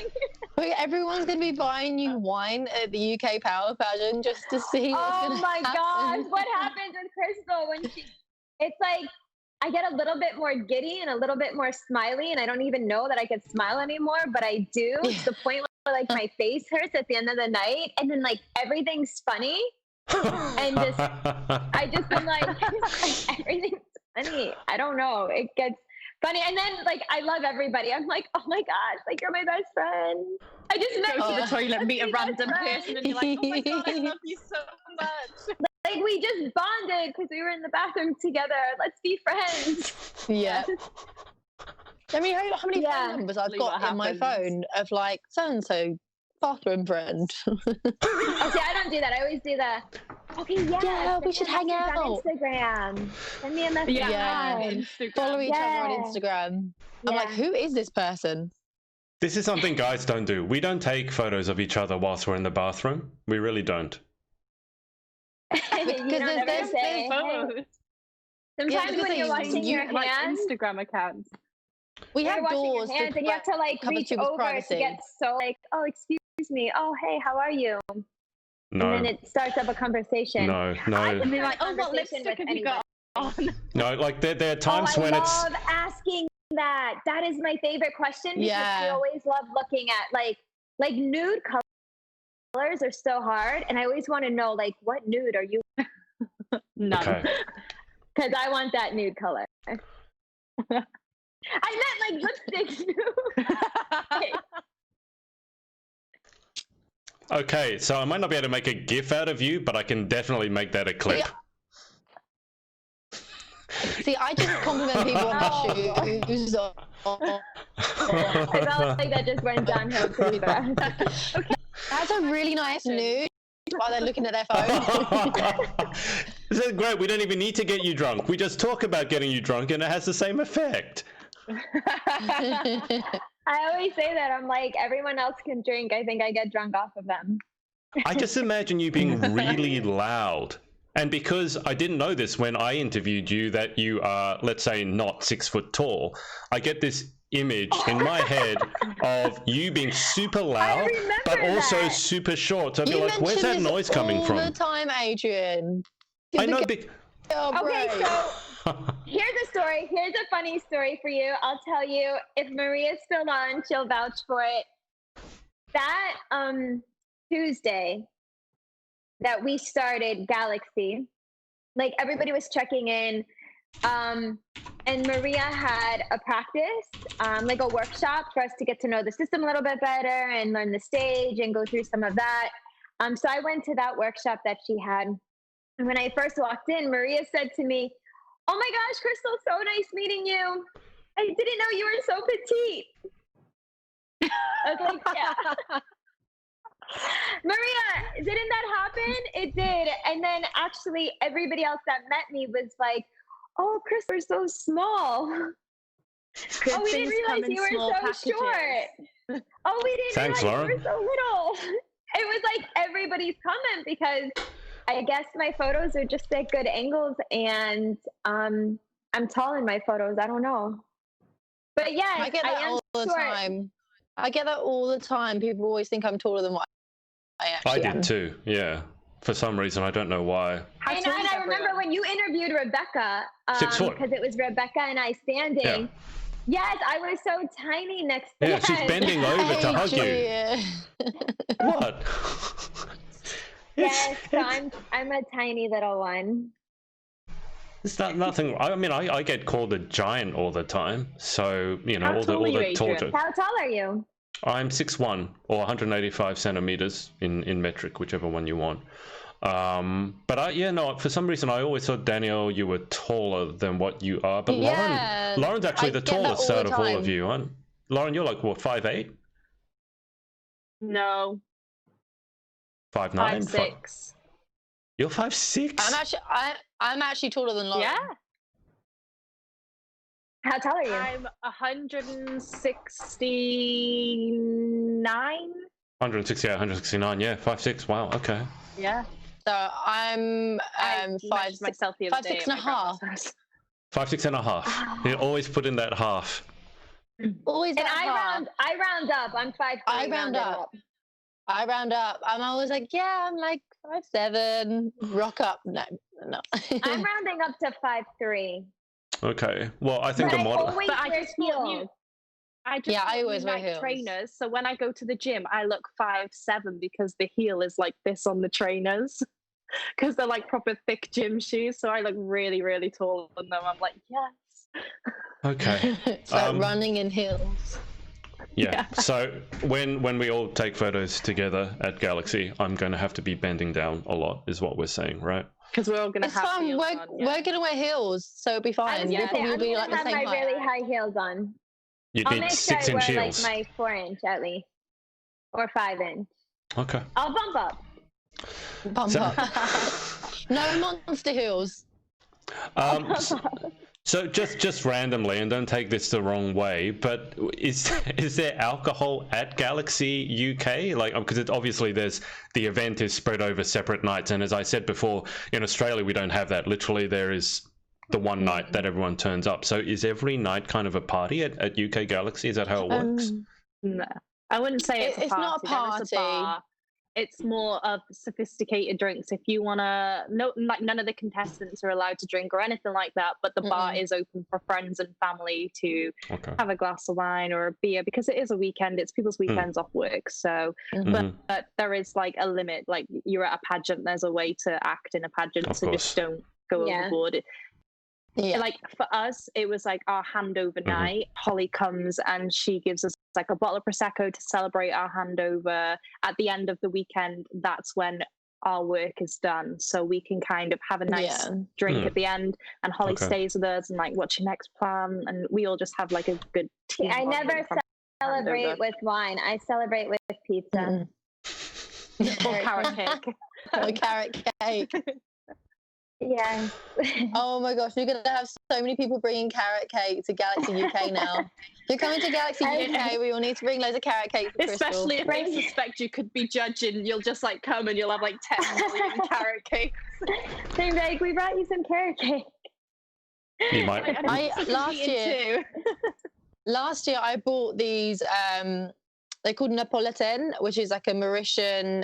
[SPEAKER 3] Wait, everyone's going to be buying you wine at the UK Power Pageant just to see what's going to happen.
[SPEAKER 2] Oh my gosh, what happens with Crystal when it's like, I get a little bit more giddy and a little bit more smiley, and I don't even know that I can smile anymore, but I do. To the point where like my face hurts at the end of the night, and then like everything's funny, and I just am like everything's funny. I don't know. It gets funny, and then like I love everybody. I'm like, oh my gosh, like you're my best friend. I just met
[SPEAKER 4] Go
[SPEAKER 2] you
[SPEAKER 4] to the toilet, meet a random person, and you're like, oh my god, I love you so much.
[SPEAKER 2] Like we just bonded because we were in the bathroom together. Let's be friends.
[SPEAKER 3] Yeah. I mean, how many phone numbers I've got in my phone of like so-and-so bathroom friend?
[SPEAKER 2] Oh, see, I don't do that. I always do okay, yeah,
[SPEAKER 3] we should hang out.
[SPEAKER 2] On Instagram. Send me a message.
[SPEAKER 3] Yeah. Follow each other on Instagram. I'm like, who is this person?
[SPEAKER 1] This is something guys don't do. We don't take photos of each other whilst we're in the bathroom. We really don't.
[SPEAKER 3] Because there's
[SPEAKER 4] photos.
[SPEAKER 2] Sometimes when you're washing your hands,
[SPEAKER 4] like Instagram accounts,
[SPEAKER 3] we have doors,
[SPEAKER 2] hands, and you have to like reach over to get so like, oh, excuse me, oh, hey, how are you?
[SPEAKER 1] No.
[SPEAKER 2] And then it starts up a conversation.
[SPEAKER 1] No.
[SPEAKER 4] And they're like, oh, what lipstick have you got on?
[SPEAKER 1] No, like there are times when it's.
[SPEAKER 2] I love asking that. That is my favorite question because I always love looking at like nude colors are so hard, and I always want to know like what nude are you?
[SPEAKER 4] None.
[SPEAKER 2] Because I want that nude color. I meant like lipstick nude.
[SPEAKER 1] Okay, so I might not be able to make a GIF out of you, but I can definitely make that a clip.
[SPEAKER 3] See, I just compliment people on their shoes.
[SPEAKER 2] I felt like that just went downhill pretty fast.
[SPEAKER 3] Okay. That's a really nice nude while they're looking at their phone.
[SPEAKER 1] This is great. We don't even need to get you drunk. We just talk about getting you drunk and it has the same effect.
[SPEAKER 2] I always say that. I'm like, everyone else can drink. I think I get drunk off of them.
[SPEAKER 1] I just imagine you being really loud. And because I didn't know this when I interviewed you, that you are, let's say, not 6 foot tall, I get this image in my head of you being super loud, but also super short. So I'd be like, where's that noise coming from?
[SPEAKER 3] All the time, Adrian.
[SPEAKER 1] I know.
[SPEAKER 2] Okay, so here's a story. Here's a funny story for you. I'll tell you. If Maria's still on, she'll vouch for it. That Tuesday that we started Galaxy, like everybody was checking in. And Maria had a practice, like a workshop for us to get to know the system a little bit better and learn the stage and go through some of that. So I went to that workshop that she had. And when I first walked in, Maria said to me, "Oh my gosh, Crystal, so nice meeting you. I didn't know you were so petite." I was like, yeah. Maria, didn't that happen? It did. And then actually everybody else that met me was like, "Oh, Chris, we're so small. Oh, we didn't realize you were so short. Oh, we didn't realize you were so little." It was like everybody's comment because I guess my photos are just at good angles and I'm tall in my photos. I don't know. But yeah,
[SPEAKER 3] I get that all the time. I get that all the time. People always think I'm taller than what I actually am.
[SPEAKER 1] I did too, yeah. For some reason, I don't know why.
[SPEAKER 2] And I remember when you interviewed Rebecca,
[SPEAKER 1] 6 foot.
[SPEAKER 2] because it was Rebecca and I standing.
[SPEAKER 1] Yeah.
[SPEAKER 2] Yes, I was so tiny next to
[SPEAKER 1] Yeah, she's bending over to hug you.
[SPEAKER 3] Yeah.
[SPEAKER 1] What?
[SPEAKER 2] Yes, so I'm a tiny little one.
[SPEAKER 1] It's not nothing. I mean, I get called a giant all the time. So you know,
[SPEAKER 4] How
[SPEAKER 1] all
[SPEAKER 4] tall are you,
[SPEAKER 1] the tall.
[SPEAKER 4] Adrian?
[SPEAKER 2] How tall are you?
[SPEAKER 1] I'm 6'1" or 185 centimeters in metric, whichever one you want. But for some reason I always thought, Danielle, you were taller than what you are. But
[SPEAKER 3] Yeah,
[SPEAKER 1] Lauren's actually the
[SPEAKER 3] get that
[SPEAKER 1] tallest
[SPEAKER 3] all
[SPEAKER 1] out
[SPEAKER 3] the
[SPEAKER 1] of all
[SPEAKER 3] time.
[SPEAKER 1] of you, aren't? Lauren, you're like what, 5'8"?
[SPEAKER 4] No.
[SPEAKER 1] 5'9"?
[SPEAKER 4] 5'6".
[SPEAKER 1] You're 5'6"?
[SPEAKER 3] I'm actually taller than Lauren.
[SPEAKER 4] Yeah.
[SPEAKER 2] How tall are you?
[SPEAKER 4] I'm 169.
[SPEAKER 1] 168, 169, yeah, 5'6". Wow, okay.
[SPEAKER 4] Yeah.
[SPEAKER 3] So I'm
[SPEAKER 4] I
[SPEAKER 3] five
[SPEAKER 4] measured myself the other
[SPEAKER 3] 5'6"
[SPEAKER 4] day
[SPEAKER 3] and a
[SPEAKER 4] at my
[SPEAKER 3] half.
[SPEAKER 4] grandma's house.
[SPEAKER 1] 5'6" and a half. You always put in that half.
[SPEAKER 3] Always
[SPEAKER 2] And
[SPEAKER 3] that half.
[SPEAKER 2] I round up. I'm 5'3".
[SPEAKER 3] I round up. I round up. I'm always like, yeah, I'm like 5'7". Rock up. No.
[SPEAKER 2] I'm rounding up to 5'3".
[SPEAKER 1] Okay. Well, I think
[SPEAKER 2] But
[SPEAKER 1] the
[SPEAKER 2] I
[SPEAKER 1] model.
[SPEAKER 2] always
[SPEAKER 4] But I
[SPEAKER 2] wear
[SPEAKER 4] just thought
[SPEAKER 2] heels.
[SPEAKER 4] I
[SPEAKER 3] always wear
[SPEAKER 4] like
[SPEAKER 3] heels.
[SPEAKER 4] trainers. So when I go to the gym, I look 5'7" because the heel is like this on the trainers. Because they're like proper thick gym shoes. So I look really, really tall on them. I'm like, yes.
[SPEAKER 1] Okay.
[SPEAKER 3] It's like running in heels.
[SPEAKER 1] Yeah. So when we all take photos together at Galaxy, I'm going to have to be bending down a lot, is what we're saying, right?
[SPEAKER 4] Because we're all going to
[SPEAKER 3] It's
[SPEAKER 4] have
[SPEAKER 3] fine.
[SPEAKER 4] heels
[SPEAKER 3] We're
[SPEAKER 4] on,
[SPEAKER 3] going to wear heels, so it'll be
[SPEAKER 2] I
[SPEAKER 3] fine.
[SPEAKER 2] was
[SPEAKER 3] We'll
[SPEAKER 2] gonna say,
[SPEAKER 3] probably
[SPEAKER 2] I'm
[SPEAKER 3] be
[SPEAKER 2] gonna
[SPEAKER 3] like the
[SPEAKER 2] have
[SPEAKER 3] same
[SPEAKER 2] my
[SPEAKER 3] height.
[SPEAKER 2] really high heels on.
[SPEAKER 1] You'd
[SPEAKER 2] I'll
[SPEAKER 1] need
[SPEAKER 2] make sure I
[SPEAKER 1] 6-inch
[SPEAKER 2] wear
[SPEAKER 1] heels.
[SPEAKER 2] like my 4-inch at least, or 5-inch.
[SPEAKER 1] Okay.
[SPEAKER 2] I'll bump up.
[SPEAKER 3] Bump
[SPEAKER 1] So-
[SPEAKER 3] up. No monster heels.
[SPEAKER 1] So just randomly, and don't take this the wrong way, but is there alcohol at Galaxy UK? Like, because obviously the event is spread over separate nights, and as I said before, in Australia we don't have that. Literally, there is the one night that everyone turns up. So is every night kind of a party at UK Galaxy? Is that how it works?
[SPEAKER 4] No, I wouldn't say it's a
[SPEAKER 3] It's not a
[SPEAKER 4] There is
[SPEAKER 3] party.
[SPEAKER 4] bar. It's more of sophisticated drinks. If you want to, none of the contestants are allowed to drink or anything like that, but the bar is open for friends and family to have a glass of wine or a beer, because it is a weekend. It's people's weekends off work. So, but there is like a limit. Like, you're at a pageant, there's a way to act in a pageant,
[SPEAKER 1] Of
[SPEAKER 4] so
[SPEAKER 1] course.
[SPEAKER 4] just don't go overboard.
[SPEAKER 3] Yeah.
[SPEAKER 4] Like, for us, it was like our handover night. Holly comes and she gives us like a bottle of Prosecco to celebrate our handover. At the end of the weekend, that's when our work is done. So we can kind of have a nice drink at the end. And Holly stays with us and like, what's your next plan? And we all just have like a good team.
[SPEAKER 2] I never celebrate with wine. I celebrate with pizza.
[SPEAKER 4] Or carrot cake.
[SPEAKER 3] Or carrot cake.
[SPEAKER 2] Yeah.
[SPEAKER 3] Oh my gosh, you're going to have so many people bringing carrot cake to Galaxy UK now. If you're coming to Galaxy UK, we will need to bring loads of carrot cake for Crystal.
[SPEAKER 4] Especially if they suspect you could be judging, you'll just like come and you'll have like 10 million carrot cakes.
[SPEAKER 2] They're like, we brought you some carrot cake.
[SPEAKER 1] You might.
[SPEAKER 3] Last year I bought these, they're called Napolitan, which is like a Mauritian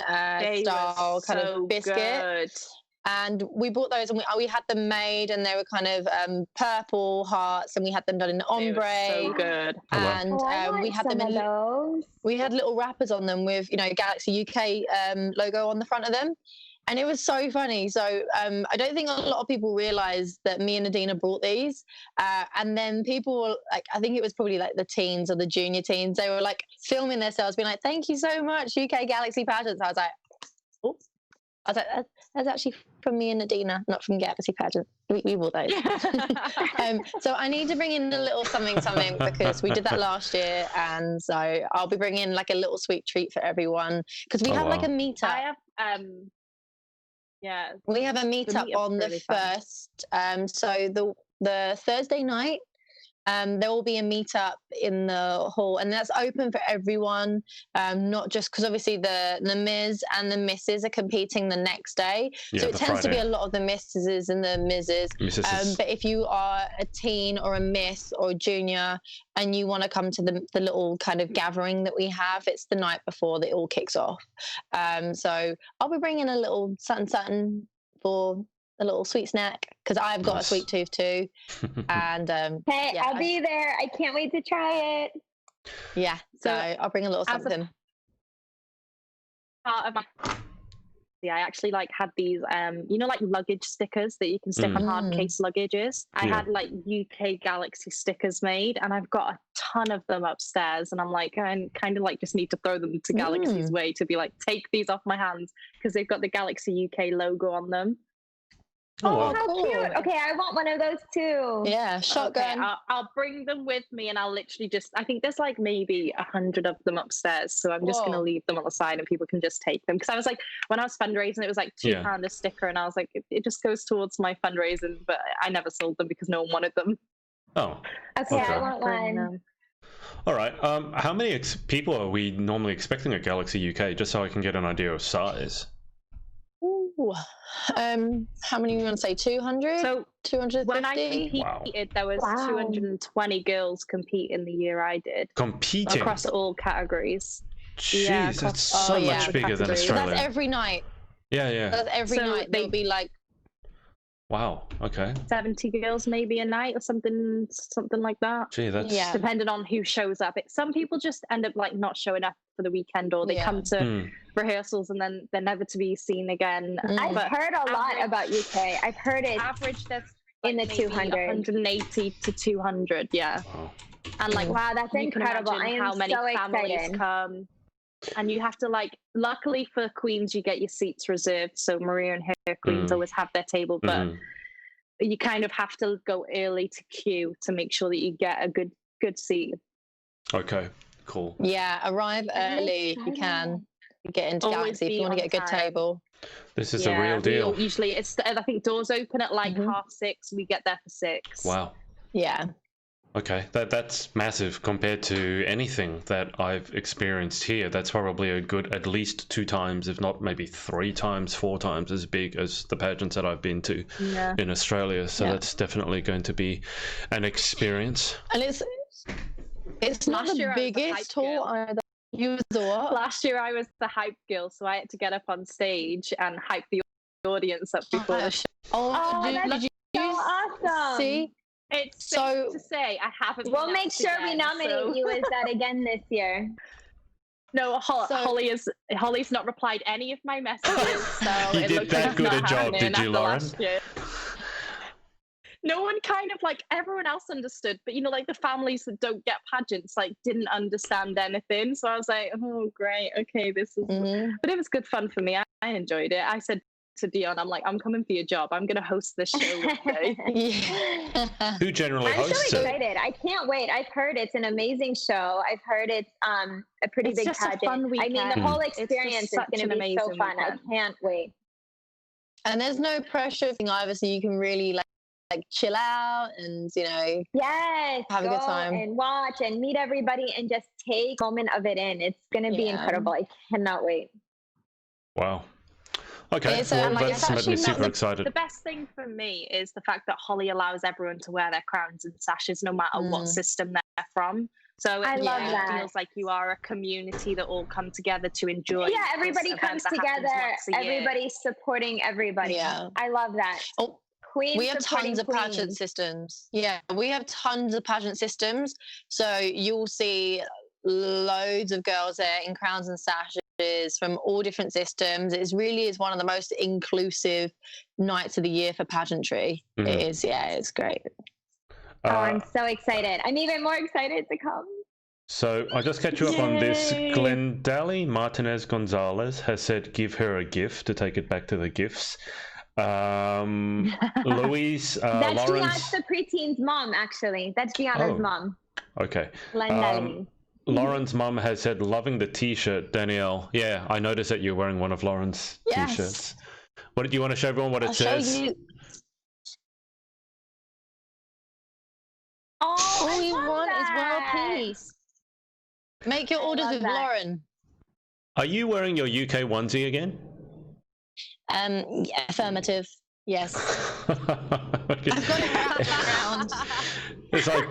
[SPEAKER 3] style kind of biscuit.
[SPEAKER 4] Good.
[SPEAKER 3] And we bought those, and we had them made, and they were kind of purple hearts, and we had them done in ombre.
[SPEAKER 4] They were so good.
[SPEAKER 3] And we had them in
[SPEAKER 2] those.
[SPEAKER 3] We had little wrappers on them with, Galaxy UK logo on the front of them, and it was so funny. So I don't think a lot of people realise that me and Adina brought these, and then people were like, I think it was probably like the teens or the junior teens, they were like filming themselves, being like, "Thank you so much, UK Galaxy Pageants." I was like, "Oops." I was like, that's actually from me and Adina, not from Galaxy Pageant. We bought those. So I need to bring in a little something because we did that last year, and so I'll be bringing like a little sweet treat for everyone, because we have like a meetup.
[SPEAKER 4] I have,
[SPEAKER 3] we have a meetup on the
[SPEAKER 4] really fun.
[SPEAKER 3] 1st. So the Thursday night, There will be a meetup in the hall, and that's open for everyone, not just because obviously the Ms and the Misses are competing the next day. So it tends to be a lot of the Misses and the Misses. But if you are a teen or a Miss or a junior and you want to come to the little kind of gathering that we have, it's the night before that it all kicks off. So I'll be bringing a little something for a little sweet snack because I've got a sweet tooth too. And
[SPEAKER 2] hey, yeah, I'll be there. I can't wait to try it.
[SPEAKER 3] Yeah, so I'll bring a little something.
[SPEAKER 4] Part of my I actually like had these you know, like luggage stickers that you can stick on hard case luggages. I had like UK Galaxy stickers made, and I've got a ton of them upstairs, and I'm like, I kind of like just need to throw them to Galaxy's way to be like, take these off my hands, because they've got the Galaxy UK logo on them.
[SPEAKER 2] Oh, how cool. Cute. Okay, I want one of those too.
[SPEAKER 3] Yeah, shotgun.
[SPEAKER 4] Okay, I'll bring them with me, and I'll literally I think there's like maybe 100 of them upstairs, so I'm just going to leave them on the side and people can just take them. Because I was like, when I was fundraising, it was like £2 a sticker, and I was like, it just goes towards my fundraising, but I never sold them because no one wanted them.
[SPEAKER 1] Oh.
[SPEAKER 2] Okay, I want one.
[SPEAKER 1] All right. How many people are we normally expecting at Galaxy UK, just so I can get an idea of size?
[SPEAKER 3] Ooh. How many you want to say? 200?
[SPEAKER 4] So
[SPEAKER 3] 250?
[SPEAKER 4] When I competed, there was 220 girls compete in the year I did.
[SPEAKER 1] Competing?
[SPEAKER 4] Across all categories.
[SPEAKER 1] Jeez, that's so much bigger than Australia.
[SPEAKER 3] That's every night.
[SPEAKER 1] Yeah.
[SPEAKER 3] That's every night. They'll be like...
[SPEAKER 1] Wow, okay.
[SPEAKER 4] 70 girls maybe a night or something like that.
[SPEAKER 1] Gee, that's...
[SPEAKER 4] Depending on who shows up. Some people just end up like not showing up for the weekend, or they come to rehearsals and then they're never to be seen again.
[SPEAKER 2] I've heard a lot about UK. I've heard it
[SPEAKER 4] average that's
[SPEAKER 2] in the 200,
[SPEAKER 4] 180 to 200.
[SPEAKER 1] Wow.
[SPEAKER 4] And like,
[SPEAKER 2] wow, that's incredible. I am
[SPEAKER 4] how many
[SPEAKER 2] so
[SPEAKER 4] families
[SPEAKER 2] excited.
[SPEAKER 4] come. And you have to like, luckily for Queens, you get your seats reserved. So Maria and her Queens always have their table, but you kind of have to go early to queue to make sure that you get a good seat.
[SPEAKER 1] Okay, cool.
[SPEAKER 3] Yeah, arrive early if you can. Get into Galaxy if you want to get a good table.
[SPEAKER 1] This is a real deal.
[SPEAKER 4] Usually I think doors open at like 6:30. We get there for 6.
[SPEAKER 1] Wow.
[SPEAKER 3] Yeah.
[SPEAKER 1] Okay, that's massive compared to anything that I've experienced here. That's probably a good at least 2 times, if not maybe 3 times, 4 times as big as the pageants that I've been to in Australia. So that's definitely going to be an experience.
[SPEAKER 3] And it's not the biggest hall either. You was the what?
[SPEAKER 4] Last year I was the hype girl, so I had to get up on stage and hype the audience up before the show.
[SPEAKER 2] Did you so awesome.
[SPEAKER 3] See?
[SPEAKER 4] It's so to say I haven't.
[SPEAKER 2] We'll make sure we nominate you as that again this year.
[SPEAKER 4] No, Holly's not replied any of my messages. So
[SPEAKER 1] you did that good a job, did you, Lauren?
[SPEAKER 4] No one kind of like, everyone else understood, but you know, like the families that don't get pageants like didn't understand anything. So I was like, oh great, okay, this is. But it was good fun for me. I enjoyed it. I said to Dion, I'm like, I'm coming for your job. I'm going to host this show one day.
[SPEAKER 1] Who generally hosts it?
[SPEAKER 2] I'm so excited. I can't wait. I've heard it's an amazing show. I've heard it's a pretty big pageant.
[SPEAKER 4] A fun weekend.
[SPEAKER 2] I mean, the whole experience is going to be so fun. Weekend. I can't wait.
[SPEAKER 3] And there's no pressure either, so you can really like chill out and, you know, have a good time
[SPEAKER 2] and watch and meet everybody and just take a moment of it in. It's going to be incredible. I cannot wait.
[SPEAKER 1] Wow. Okay, that's made me super excited.
[SPEAKER 4] The best thing for me is the fact that Holly allows everyone to wear their crowns and sashes no matter what system they're from. So
[SPEAKER 2] I love that.
[SPEAKER 4] It feels like you are a community that all come together to enjoy.
[SPEAKER 2] Yeah, everybody comes together. Everybody's supporting everybody. Yeah. I love that.
[SPEAKER 3] Oh, we have tons of pageant systems. Yeah, we have tons of pageant systems. So you'll see loads of girls there in crowns and sashes from all different systems. It really is one of the most inclusive nights of the year for pageantry. It is, it's great.
[SPEAKER 2] I'm so excited. I'm even more excited to come.
[SPEAKER 1] So I just catch you up on this. Glendale Martinez Gonzalez has said give her a gift to take it back to the gifts. Louise,
[SPEAKER 2] that's
[SPEAKER 1] Lawrence.
[SPEAKER 2] The preteen's mom, actually. That's Gianna's mom.
[SPEAKER 1] Okay.
[SPEAKER 2] Glendale.
[SPEAKER 1] Lauren's mum has said, loving the t-shirt, Danielle. Yeah, I noticed that you're wearing one of Lauren's t-shirts. What did you want to show everyone what it says?
[SPEAKER 2] Oh,
[SPEAKER 3] nice. Make your orders with Lauren.
[SPEAKER 1] Are you wearing your UK onesie again?
[SPEAKER 3] Yeah, affirmative. Yes.
[SPEAKER 1] Okay.
[SPEAKER 3] I've got it around.
[SPEAKER 1] It's like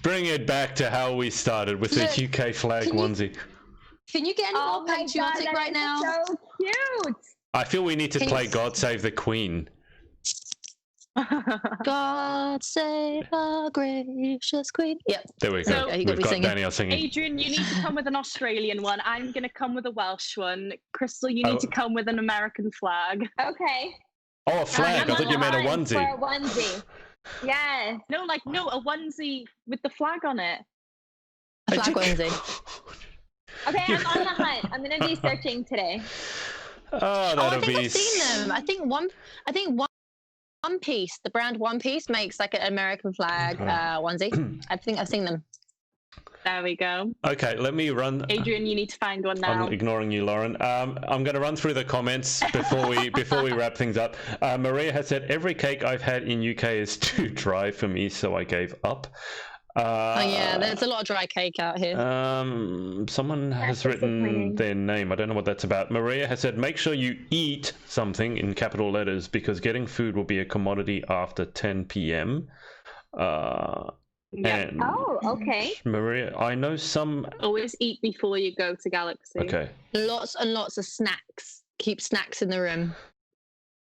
[SPEAKER 1] bring it back to how we started with the UK flag onesie.
[SPEAKER 3] Can you get any more patriotic right now?
[SPEAKER 2] So cute.
[SPEAKER 1] I feel we need to play God Save the Queen.
[SPEAKER 3] God save our gracious queen. Yep.
[SPEAKER 1] There we go.
[SPEAKER 4] So,
[SPEAKER 1] We've got Danielle singing.
[SPEAKER 4] Adrian, you need to come with an Australian one. I'm going to come with a Welsh one. Crystal, you need to come with an American flag.
[SPEAKER 2] Okay.
[SPEAKER 1] Oh, a flag. I thought you meant a onesie.
[SPEAKER 2] For a onesie. Yes.
[SPEAKER 4] No, a onesie with the flag on it.
[SPEAKER 3] A flag onesie.
[SPEAKER 2] Okay, I'm on the hunt. I'm going to be searching today.
[SPEAKER 1] Oh, that'll be...
[SPEAKER 3] I've seen them. I think One Piece, the brand One Piece makes like an American flag onesie. I think I've seen them.
[SPEAKER 4] There we go.
[SPEAKER 1] Okay, let me run.
[SPEAKER 4] Adrian, you need to find one now.
[SPEAKER 1] I'm ignoring you, Lauren. I'm going to run through the comments before we wrap things up. Maria has said, every cake I've had in UK is too dry for me, so I gave up.
[SPEAKER 3] Oh yeah, there's a lot of dry cake out here.
[SPEAKER 1] Someone has written their name. I don't know what that's about. Maria has said, make sure you eat something in capital letters because getting food will be a commodity after 10 p.m. And
[SPEAKER 2] okay.
[SPEAKER 1] Maria, I know some...
[SPEAKER 4] Always eat before you go to Galaxy.
[SPEAKER 1] Okay.
[SPEAKER 3] Lots and lots of snacks. Keep snacks in the room.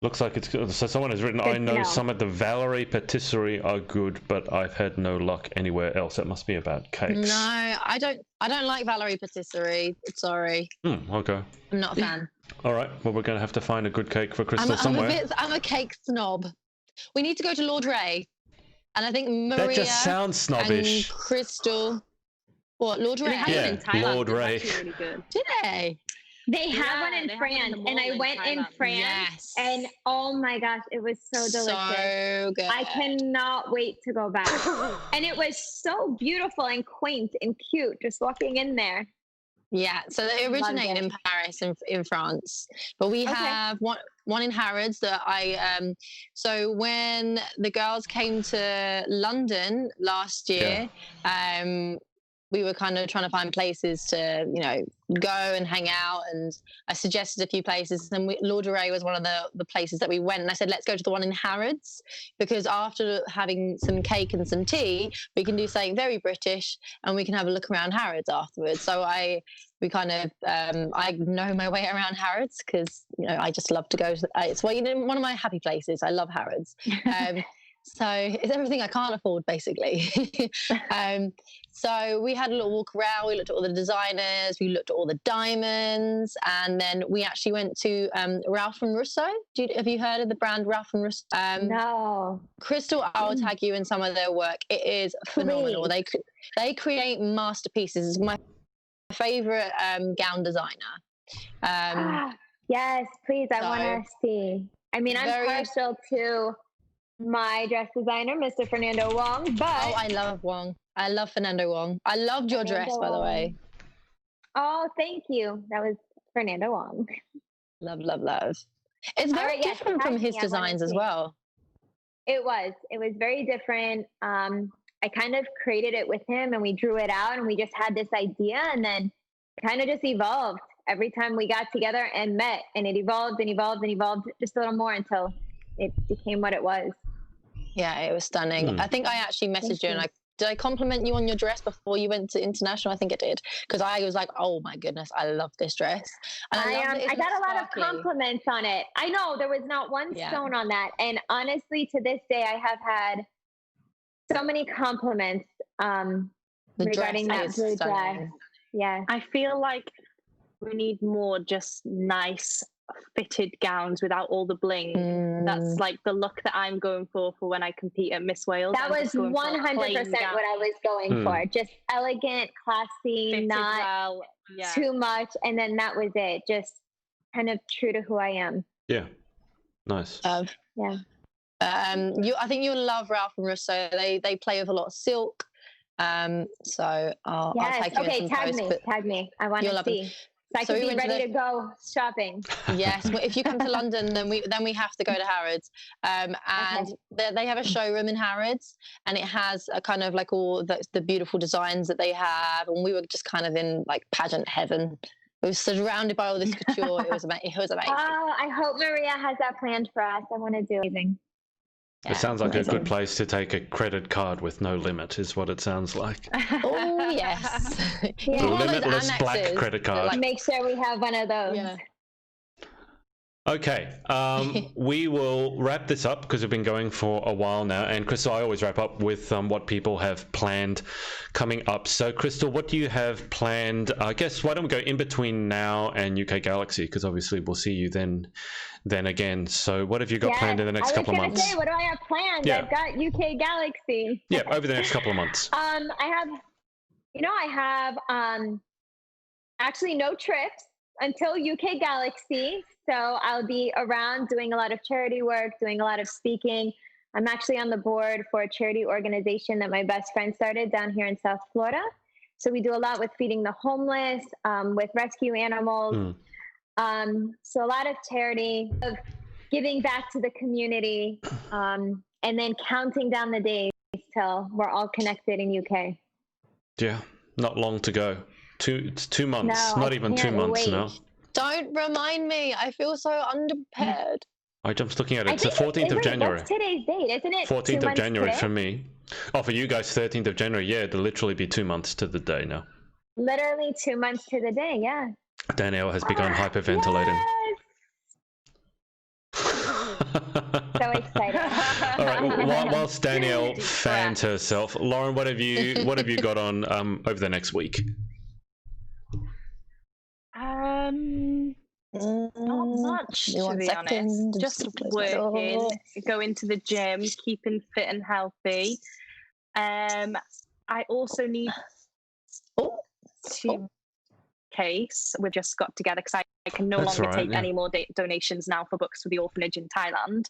[SPEAKER 1] Looks like it's good. So someone has written, I know some at the Valerie Patisserie are good, but I've had no luck anywhere else. That must be about cakes.
[SPEAKER 3] No, I don't like Valerie Patisserie. Sorry.
[SPEAKER 1] Okay.
[SPEAKER 3] I'm not a fan.
[SPEAKER 1] All right. Well, we're going to have to find a good cake for Crystal somewhere.
[SPEAKER 3] I'm a cake snob. We need to go to Lord Ray. And I think Maria
[SPEAKER 1] that just sounds snobbish.
[SPEAKER 3] And Crystal... What, Lord Ray?
[SPEAKER 1] Yeah, Lord Ray.
[SPEAKER 4] Really good.
[SPEAKER 3] Did they?
[SPEAKER 2] They have one in France, and I went in France, and oh my gosh, it was so delicious.
[SPEAKER 3] So good.
[SPEAKER 2] I cannot wait to go back. And it was so beautiful and quaint and cute just walking in there.
[SPEAKER 3] Yeah, so they originated in Paris, in France, but we have one in Harrods that so when the girls came to London last year, we were kind of trying to find places to, go and hang out. And I suggested a few places. And Lord Ray was one of the places that we went. And I said, let's go to the one in Harrods, because after having some cake and some tea, we can do something very British and we can have a look around Harrods afterwards. So I know my way around Harrods because, I just love to go. It's one of my happy places. I love Harrods. So it's everything I can't afford, basically. So we had a little walk around. We looked at all the designers. We looked at all the diamonds. And then we actually went to Ralph and Russo. Have you heard of the brand Ralph and Russo?
[SPEAKER 2] No.
[SPEAKER 3] Crystal, I'll tag you in some of their work. It is phenomenal. They create masterpieces. It's my favourite gown designer.
[SPEAKER 2] Yes, please. I want to see. I mean, I'm partial to my dress designer, Mr. Fernando Wong, but...
[SPEAKER 3] Oh, I love Wong. I love Fernando Wong. I loved your dress, by the way.
[SPEAKER 2] Oh, thank you. That was Fernando Wong.
[SPEAKER 3] Love, love, love. It's very different from his designs as well.
[SPEAKER 2] It was very different. I kind of created it with him and we drew it out and we just had this idea and then kind of just evolved every time we got together and met, and it evolved and evolved and evolved just a little more until it became what it was.
[SPEAKER 3] Yeah, it was stunning. I think I actually messaged you and did I compliment you on your dress before you went to international? I think I did, because I was like, oh my goodness, I love this dress. And
[SPEAKER 2] I got a lot of compliments on it. I know there was not one stone on that. And honestly, to this day, I have had so many compliments regarding that blue dress. Yeah.
[SPEAKER 4] I feel like we need more just nice fitted gowns without all the bling. That's like the look that I'm going for when I compete at Miss Wales.
[SPEAKER 2] That was 100% what I was going for. Just elegant, classy, fitted not too much. And then that was it. Just kind of true to who I am.
[SPEAKER 1] Yeah. Nice.
[SPEAKER 2] Yeah.
[SPEAKER 3] I think you'll love Ralph and Russo. They play with a lot of silk. So I'll tag you in some posts,
[SPEAKER 2] tag me. I want to see. So I
[SPEAKER 3] So
[SPEAKER 2] can
[SPEAKER 3] we
[SPEAKER 2] be
[SPEAKER 3] went to
[SPEAKER 2] ready to go shopping.
[SPEAKER 3] Yes, well, if you come to London, then we have to go to Harrods, and they have a showroom in Harrods, and it has a kind of like all the beautiful designs that they have, and we were just kind of in like pageant heaven. We were surrounded by all this couture. It was amazing.
[SPEAKER 2] Oh, I hope Maria has that planned for us. I want to do anything.
[SPEAKER 1] It sounds like a good place to take a credit card with no limit, is what it sounds like.
[SPEAKER 3] Oh, yes.
[SPEAKER 2] Yeah.
[SPEAKER 1] Limitless black credit card.
[SPEAKER 2] Like, make sure we have one of those.
[SPEAKER 3] Yeah.
[SPEAKER 1] Okay, we will wrap this up because we've been going for a while now. And Crystal, I always wrap up with what people have planned coming up. So, Crystal, what do you have planned? I guess why don't we go in between now and UK Galaxy, because obviously we'll see you then again. So, what have you got planned in the next couple of months?
[SPEAKER 2] I was going to say, what do I have planned?
[SPEAKER 1] Yeah.
[SPEAKER 2] I've got UK Galaxy.
[SPEAKER 1] Yeah, over the next couple of months.
[SPEAKER 2] I have actually no trips until UK Galaxy. So I'll be around doing a lot of charity work, doing a lot of speaking. I'm actually on the board for a charity organization that my best friend started down here in South Florida. So we do a lot with feeding the homeless, with rescue animals. So a lot of charity, of giving back to the community, and then counting down the days till we're all connected in UK.
[SPEAKER 1] Yeah, not long to go. It's 2 months,
[SPEAKER 2] No,
[SPEAKER 1] not even 2 months now.
[SPEAKER 3] Don't remind me. I feel so underprepared.
[SPEAKER 1] I'm just looking at it. It's the 14th of January.
[SPEAKER 2] That's today's date, isn't it?
[SPEAKER 1] 14th of January for me. Oh, for you guys, 13th of January. Yeah, it'll literally be 2 months to the day now.
[SPEAKER 2] Literally 2 months to the day, yeah.
[SPEAKER 1] Danielle has begun hyperventilating.
[SPEAKER 2] So excited.
[SPEAKER 1] All right. Whilst Danielle fans herself, Lauren, what have you got on over the next week?
[SPEAKER 4] Not much, to be honest. Just working, going to the gym, keeping fit and healthy. I also need to case. We've just got together because I can no longer take any more donations now for books for the orphanage in Thailand.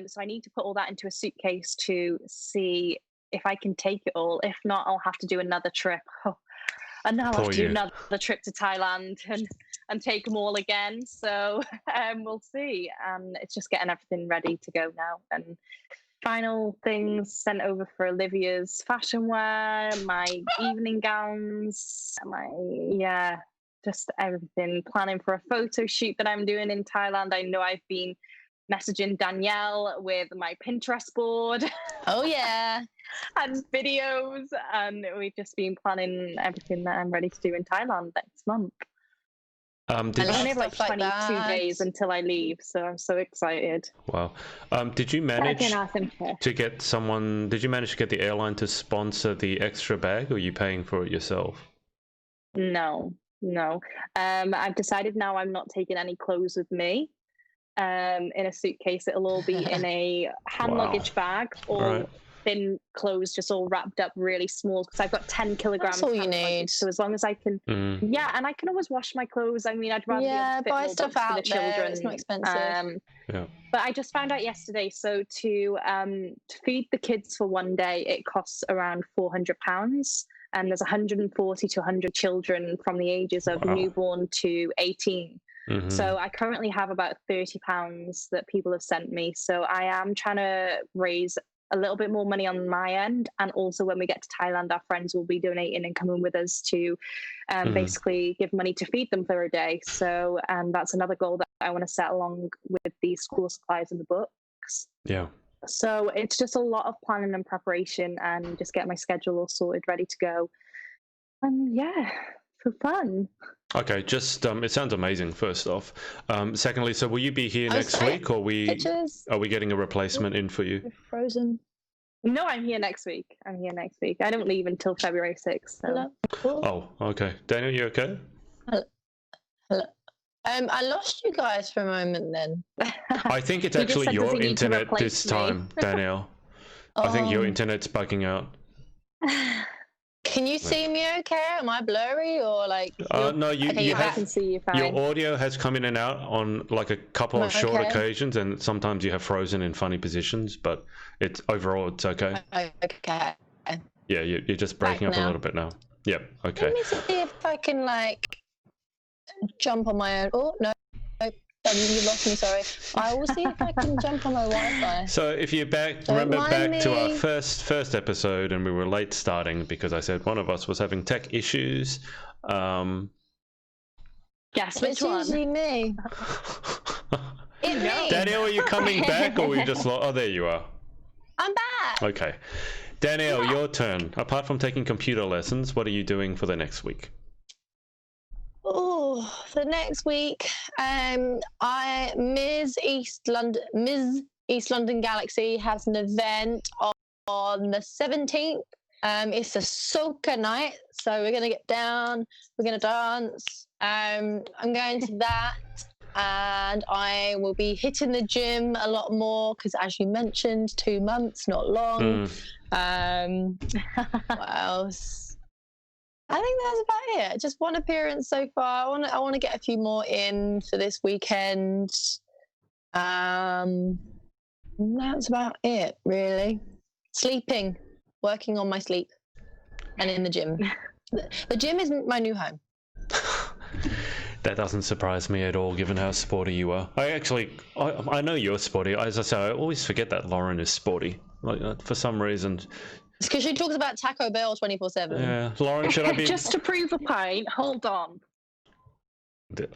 [SPEAKER 4] So I need to put all that into a suitcase to see if I can take it all. If not, I'll have to do another trip. And now I'll have to do another trip to Thailand and take them all again. So we'll see. It's just getting everything ready to go now. And final things sent over for Olivia's fashion wear, my evening gowns, just everything. Planning for a photo shoot that I'm doing in Thailand. I know I've been messaging Danielle with my Pinterest board.
[SPEAKER 3] Oh, yeah.
[SPEAKER 4] And videos, and we've just been planning everything that I'm ready to do in Thailand next month. I only have like 22 days until I leave, so I'm so excited.
[SPEAKER 1] Wow. Did you manage
[SPEAKER 2] That's an awesome trip.
[SPEAKER 1] to get someone, did you manage to get the airline to sponsor the extra bag, or are you paying for it yourself?
[SPEAKER 4] No. I've decided now I'm not taking any clothes with me in a suitcase. It'll all be in a hand luggage bag, or thin clothes, just all wrapped up really small, because I've got 10 kilograms.
[SPEAKER 3] That's all you need.
[SPEAKER 4] So as long as I can, and I can always wash my clothes. I mean, I'd rather
[SPEAKER 3] buy stuff out for the children. It's not expensive.
[SPEAKER 4] But I just found out yesterday. So to feed the kids for one day, it costs around £400, and there's 140 to 100 children from the ages of newborn to 18. So I currently have about £30 that people have sent me. So I am trying to raise a little bit more money on my end, and also when we get to Thailand, our friends will be donating and coming with us to basically give money to feed them for a day. So that's another goal that I want to set along with the school supplies and the books.
[SPEAKER 1] Yeah.
[SPEAKER 4] So it's just a lot of planning and preparation, and just get my schedule all sorted, ready to go. And for fun.
[SPEAKER 1] Okay, just it sounds amazing. First off, secondly, so will you be here next week, or are we getting a replacement in for you?
[SPEAKER 3] Frozen.
[SPEAKER 4] No, I'm here next week. I don't leave until February 6th. So.
[SPEAKER 1] Oh, okay. Daniel, you okay?
[SPEAKER 3] Hello. I lost you guys for a moment then.
[SPEAKER 1] I think it's actually your internet this time, Danielle. I think your internet's bugging out.
[SPEAKER 3] Can you see me okay? Am I blurry or like?
[SPEAKER 1] No, you have.
[SPEAKER 4] I can see you fine.
[SPEAKER 1] Your audio has come in and out on like a couple of short occasions, and sometimes you have frozen in funny positions, but overall it's okay.
[SPEAKER 3] Okay.
[SPEAKER 1] Yeah, you're just breaking up a little bit now. Yep. Okay.
[SPEAKER 3] Let me see if I can jump on my own. Oh, no. You lost me, sorry. I will see if I can jump on my Wi-Fi.
[SPEAKER 1] So if you remember back to our first episode, and we were late starting because I said one of us was having tech issues.
[SPEAKER 4] Guess which
[SPEAKER 3] It's
[SPEAKER 4] one?
[SPEAKER 3] usually me. It's me.
[SPEAKER 1] Danielle, are you coming back, or were you just oh, there you are.
[SPEAKER 3] I'm back.
[SPEAKER 1] Okay. Danielle, your turn. Apart from taking computer lessons, what are you doing for the next week?
[SPEAKER 3] Oh, for next week, Ms East London Galaxy has an event on the 17th. It's a soca night, so we're gonna get down, we're gonna dance. I'm going to that, and I will be hitting the gym a lot more because, as you mentioned, 2 months, not long. What else? I think that's about it. Just one appearance so far. I want to get a few more in for this weekend. That's about it, really. Sleeping, working on my sleep, and in the gym. The gym is my new home.
[SPEAKER 1] That doesn't surprise me at all, given how sporty you are. I know you're sporty. As I say, I always forget that Lauren is sporty. Like for some reason.
[SPEAKER 3] It's because she talks about Taco Bell 24/7.
[SPEAKER 1] Yeah, Lauren, should I be?
[SPEAKER 4] Just to prove a point, hold on.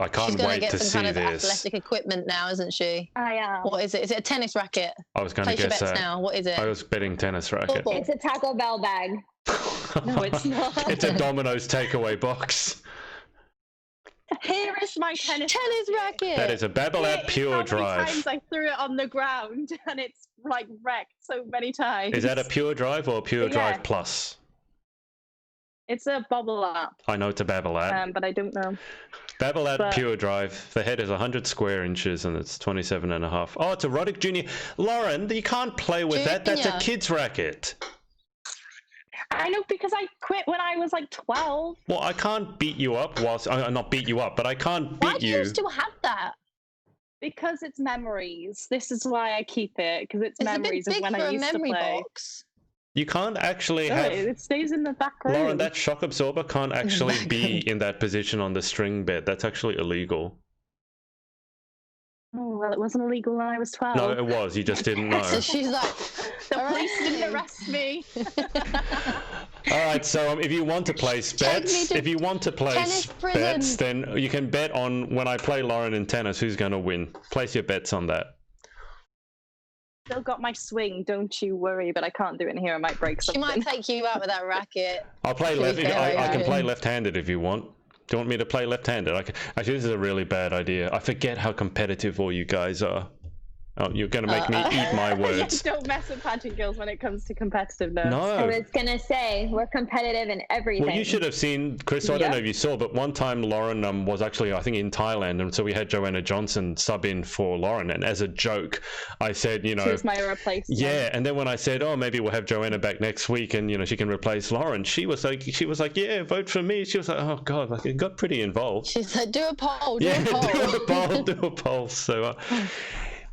[SPEAKER 1] I can't
[SPEAKER 3] She's gonna
[SPEAKER 1] wait
[SPEAKER 3] get
[SPEAKER 1] to
[SPEAKER 3] some
[SPEAKER 1] see
[SPEAKER 3] kind of
[SPEAKER 1] this.
[SPEAKER 3] athletic equipment now, isn't she?
[SPEAKER 4] I am.
[SPEAKER 3] What is it? Is it a tennis racket?
[SPEAKER 1] I was going to
[SPEAKER 3] Place your
[SPEAKER 1] guess
[SPEAKER 3] bets
[SPEAKER 1] that.
[SPEAKER 3] now. What is it?
[SPEAKER 1] I was betting tennis racket.
[SPEAKER 3] Football.
[SPEAKER 2] It's a Taco Bell bag.
[SPEAKER 4] No, it's not.
[SPEAKER 1] It's a Domino's takeaway box.
[SPEAKER 4] Here is my tennis
[SPEAKER 3] racket.
[SPEAKER 1] That is a Babolat Pure Drive.
[SPEAKER 4] How many times I threw it on the ground and it's like wrecked so many times.
[SPEAKER 1] Is that a Pure Drive or a Pure Drive Plus?
[SPEAKER 4] It's a Babolat.
[SPEAKER 1] I know it's a Babolat.
[SPEAKER 4] But I don't know.
[SPEAKER 1] Babolat Pure Drive. The head is 100 square inches and it's 27.5. Oh, it's a Roddick Junior. Lauren, you can't play with that. That's a kid's racket.
[SPEAKER 4] I know, because I quit when I was like 12.
[SPEAKER 1] Well, I can't beat you up whilst... not beat you up, but I can't beat
[SPEAKER 3] Why do you still have that?
[SPEAKER 4] Because it's memories. This is why I keep it, because it's memories
[SPEAKER 3] a bit
[SPEAKER 4] of
[SPEAKER 3] big
[SPEAKER 4] when
[SPEAKER 3] for
[SPEAKER 4] I
[SPEAKER 3] a
[SPEAKER 4] used to
[SPEAKER 3] memory
[SPEAKER 4] play.
[SPEAKER 3] box.
[SPEAKER 1] You can't actually have...
[SPEAKER 4] It stays in the back room.
[SPEAKER 1] Lauren, that shock absorber can't actually be in that position on the string bed. That's actually illegal.
[SPEAKER 4] Oh, well, it wasn't illegal when I was 12.
[SPEAKER 1] No, it was. You just didn't know.
[SPEAKER 3] So she's like,
[SPEAKER 4] the police didn't arrest me.
[SPEAKER 1] All right, so if you want to place bets, then you can bet on when I play Lauren in tennis, who's going to win. Place your bets on that.
[SPEAKER 4] Still got my swing, don't you worry, but I can't do it in here. I might break something.
[SPEAKER 3] she might take you out with that racket.
[SPEAKER 1] I'll play left. I can play left-handed if you want. Do you want me to play left-handed? Actually, this is a really bad idea. I forget how competitive all you guys are. Oh, you're going to make me eat my words.
[SPEAKER 4] Yeah, don't mess with pageant girls when it comes to competitiveness.
[SPEAKER 1] No.
[SPEAKER 2] I was going to say, we're competitive in everything.
[SPEAKER 1] Well, you should have seen, Chris, I don't know if you saw, but one time Lauren was actually, I think, in Thailand, and so we had Joanna Johnson sub in for Lauren, and as a joke, I said, you know...
[SPEAKER 4] She was my replacement.
[SPEAKER 1] Yeah, and then when I said, oh, maybe we'll have Joanna back next week, and, you know, she can replace Lauren, she was like, yeah, vote for me. She was like, oh, God, like, it got pretty involved.
[SPEAKER 3] She's like, do a poll,
[SPEAKER 1] do a poll. So...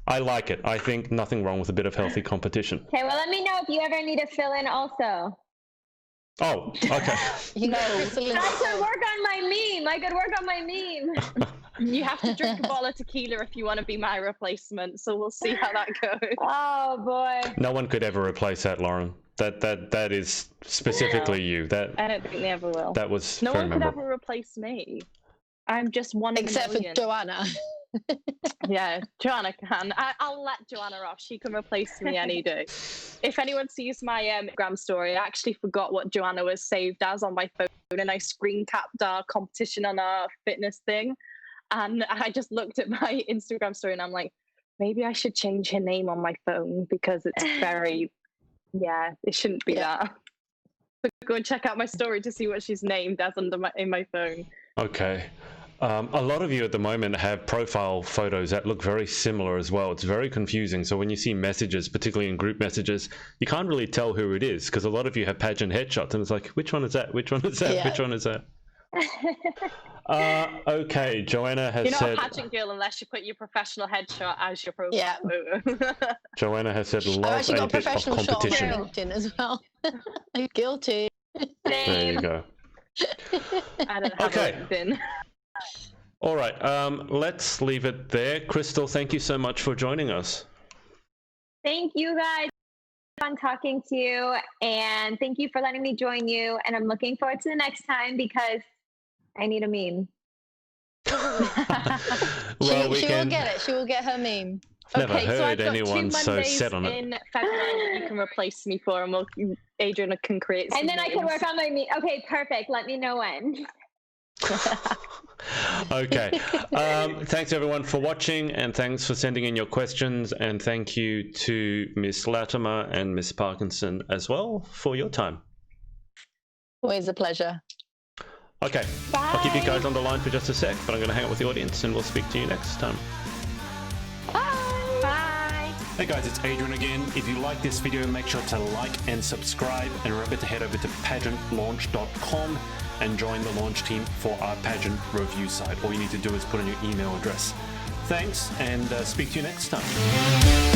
[SPEAKER 1] I like it. I think nothing wrong with a bit of healthy competition.
[SPEAKER 2] Okay, well, let me know if you ever need to fill in also.
[SPEAKER 1] Oh, okay.
[SPEAKER 3] You know,
[SPEAKER 2] I could work on my meme.
[SPEAKER 4] You have to drink a bottle of tequila if you want to be my replacement, so we'll see how that goes.
[SPEAKER 2] Oh, boy.
[SPEAKER 1] No one could ever replace that, Lauren. That is specifically you.
[SPEAKER 4] I don't think they ever will.
[SPEAKER 1] That was
[SPEAKER 4] no
[SPEAKER 1] very
[SPEAKER 4] one could
[SPEAKER 1] memorable.
[SPEAKER 4] ever replace me. I'm just one
[SPEAKER 3] except
[SPEAKER 4] in a million.
[SPEAKER 3] for Joanna.
[SPEAKER 4] Yeah, Joanna can. I'll let Joanna off. She can replace me any day. If anyone sees my Instagram story, I actually forgot what Joanna was saved as on my phone, and I screen capped our competition on our fitness thing. And I just looked at my Instagram story, and I'm like, maybe I should change her name on my phone because it's very, it shouldn't be that. So go and check out my story to see what she's named as in my phone.
[SPEAKER 1] Okay. A lot of you at the moment have profile photos that look very similar as well. It's very confusing. So when you see messages, particularly in group messages, you can't really tell who it is because a lot of you have pageant headshots and it's like, which one is that? Which one is that?
[SPEAKER 3] Yeah.
[SPEAKER 1] Which one is that? Okay, Joanna has said...
[SPEAKER 4] You're not a pageant girl unless you put your profestional headshot as your profile photo.
[SPEAKER 1] Joanna has said
[SPEAKER 3] I've
[SPEAKER 1] love
[SPEAKER 3] actually
[SPEAKER 1] a
[SPEAKER 3] got a
[SPEAKER 1] bit of
[SPEAKER 3] professional shot on
[SPEAKER 1] competition.
[SPEAKER 3] LinkedIn as well. I'm guilty.
[SPEAKER 1] There you go.
[SPEAKER 4] I don't have
[SPEAKER 1] Okay.
[SPEAKER 4] LinkedIn.
[SPEAKER 1] All right, let's leave it there. Crystal, thank you so much for joining us.
[SPEAKER 2] Thank you guys. Fun talking to you, and thank you for letting me join you. And I'm looking forward to the next time because I need a meme.
[SPEAKER 1] Well,
[SPEAKER 3] she will get it. She will get her meme.
[SPEAKER 1] I've never
[SPEAKER 4] Okay, so I've
[SPEAKER 1] heard
[SPEAKER 4] got
[SPEAKER 1] anyone
[SPEAKER 4] 2
[SPEAKER 1] so
[SPEAKER 4] Mondays
[SPEAKER 1] set on it.
[SPEAKER 4] in February you can replace me for, and Adrian can create some
[SPEAKER 2] And then I can
[SPEAKER 4] memes.
[SPEAKER 2] work on my meme. Okay, perfect. Let me know when.
[SPEAKER 1] Okay. Thanks everyone for watching, and thanks for sending in your questions, and thank you to Ms. Latimer and Ms. Parkinson as well for your time.
[SPEAKER 3] Always a pleasure.
[SPEAKER 1] Okay.
[SPEAKER 2] Bye.
[SPEAKER 1] I'll keep you guys on the line for just a sec, but I'm going to hang out with the audience and we'll speak to you next time.
[SPEAKER 2] Bye. Bye.
[SPEAKER 1] Hey guys, it's Adrian again. If you like this video, make sure to like and subscribe, and remember to head over to pageantlaunch.com and join the launch team for our pageant review site. All you need to do is put in your email address. Thanks, and speak to you next time.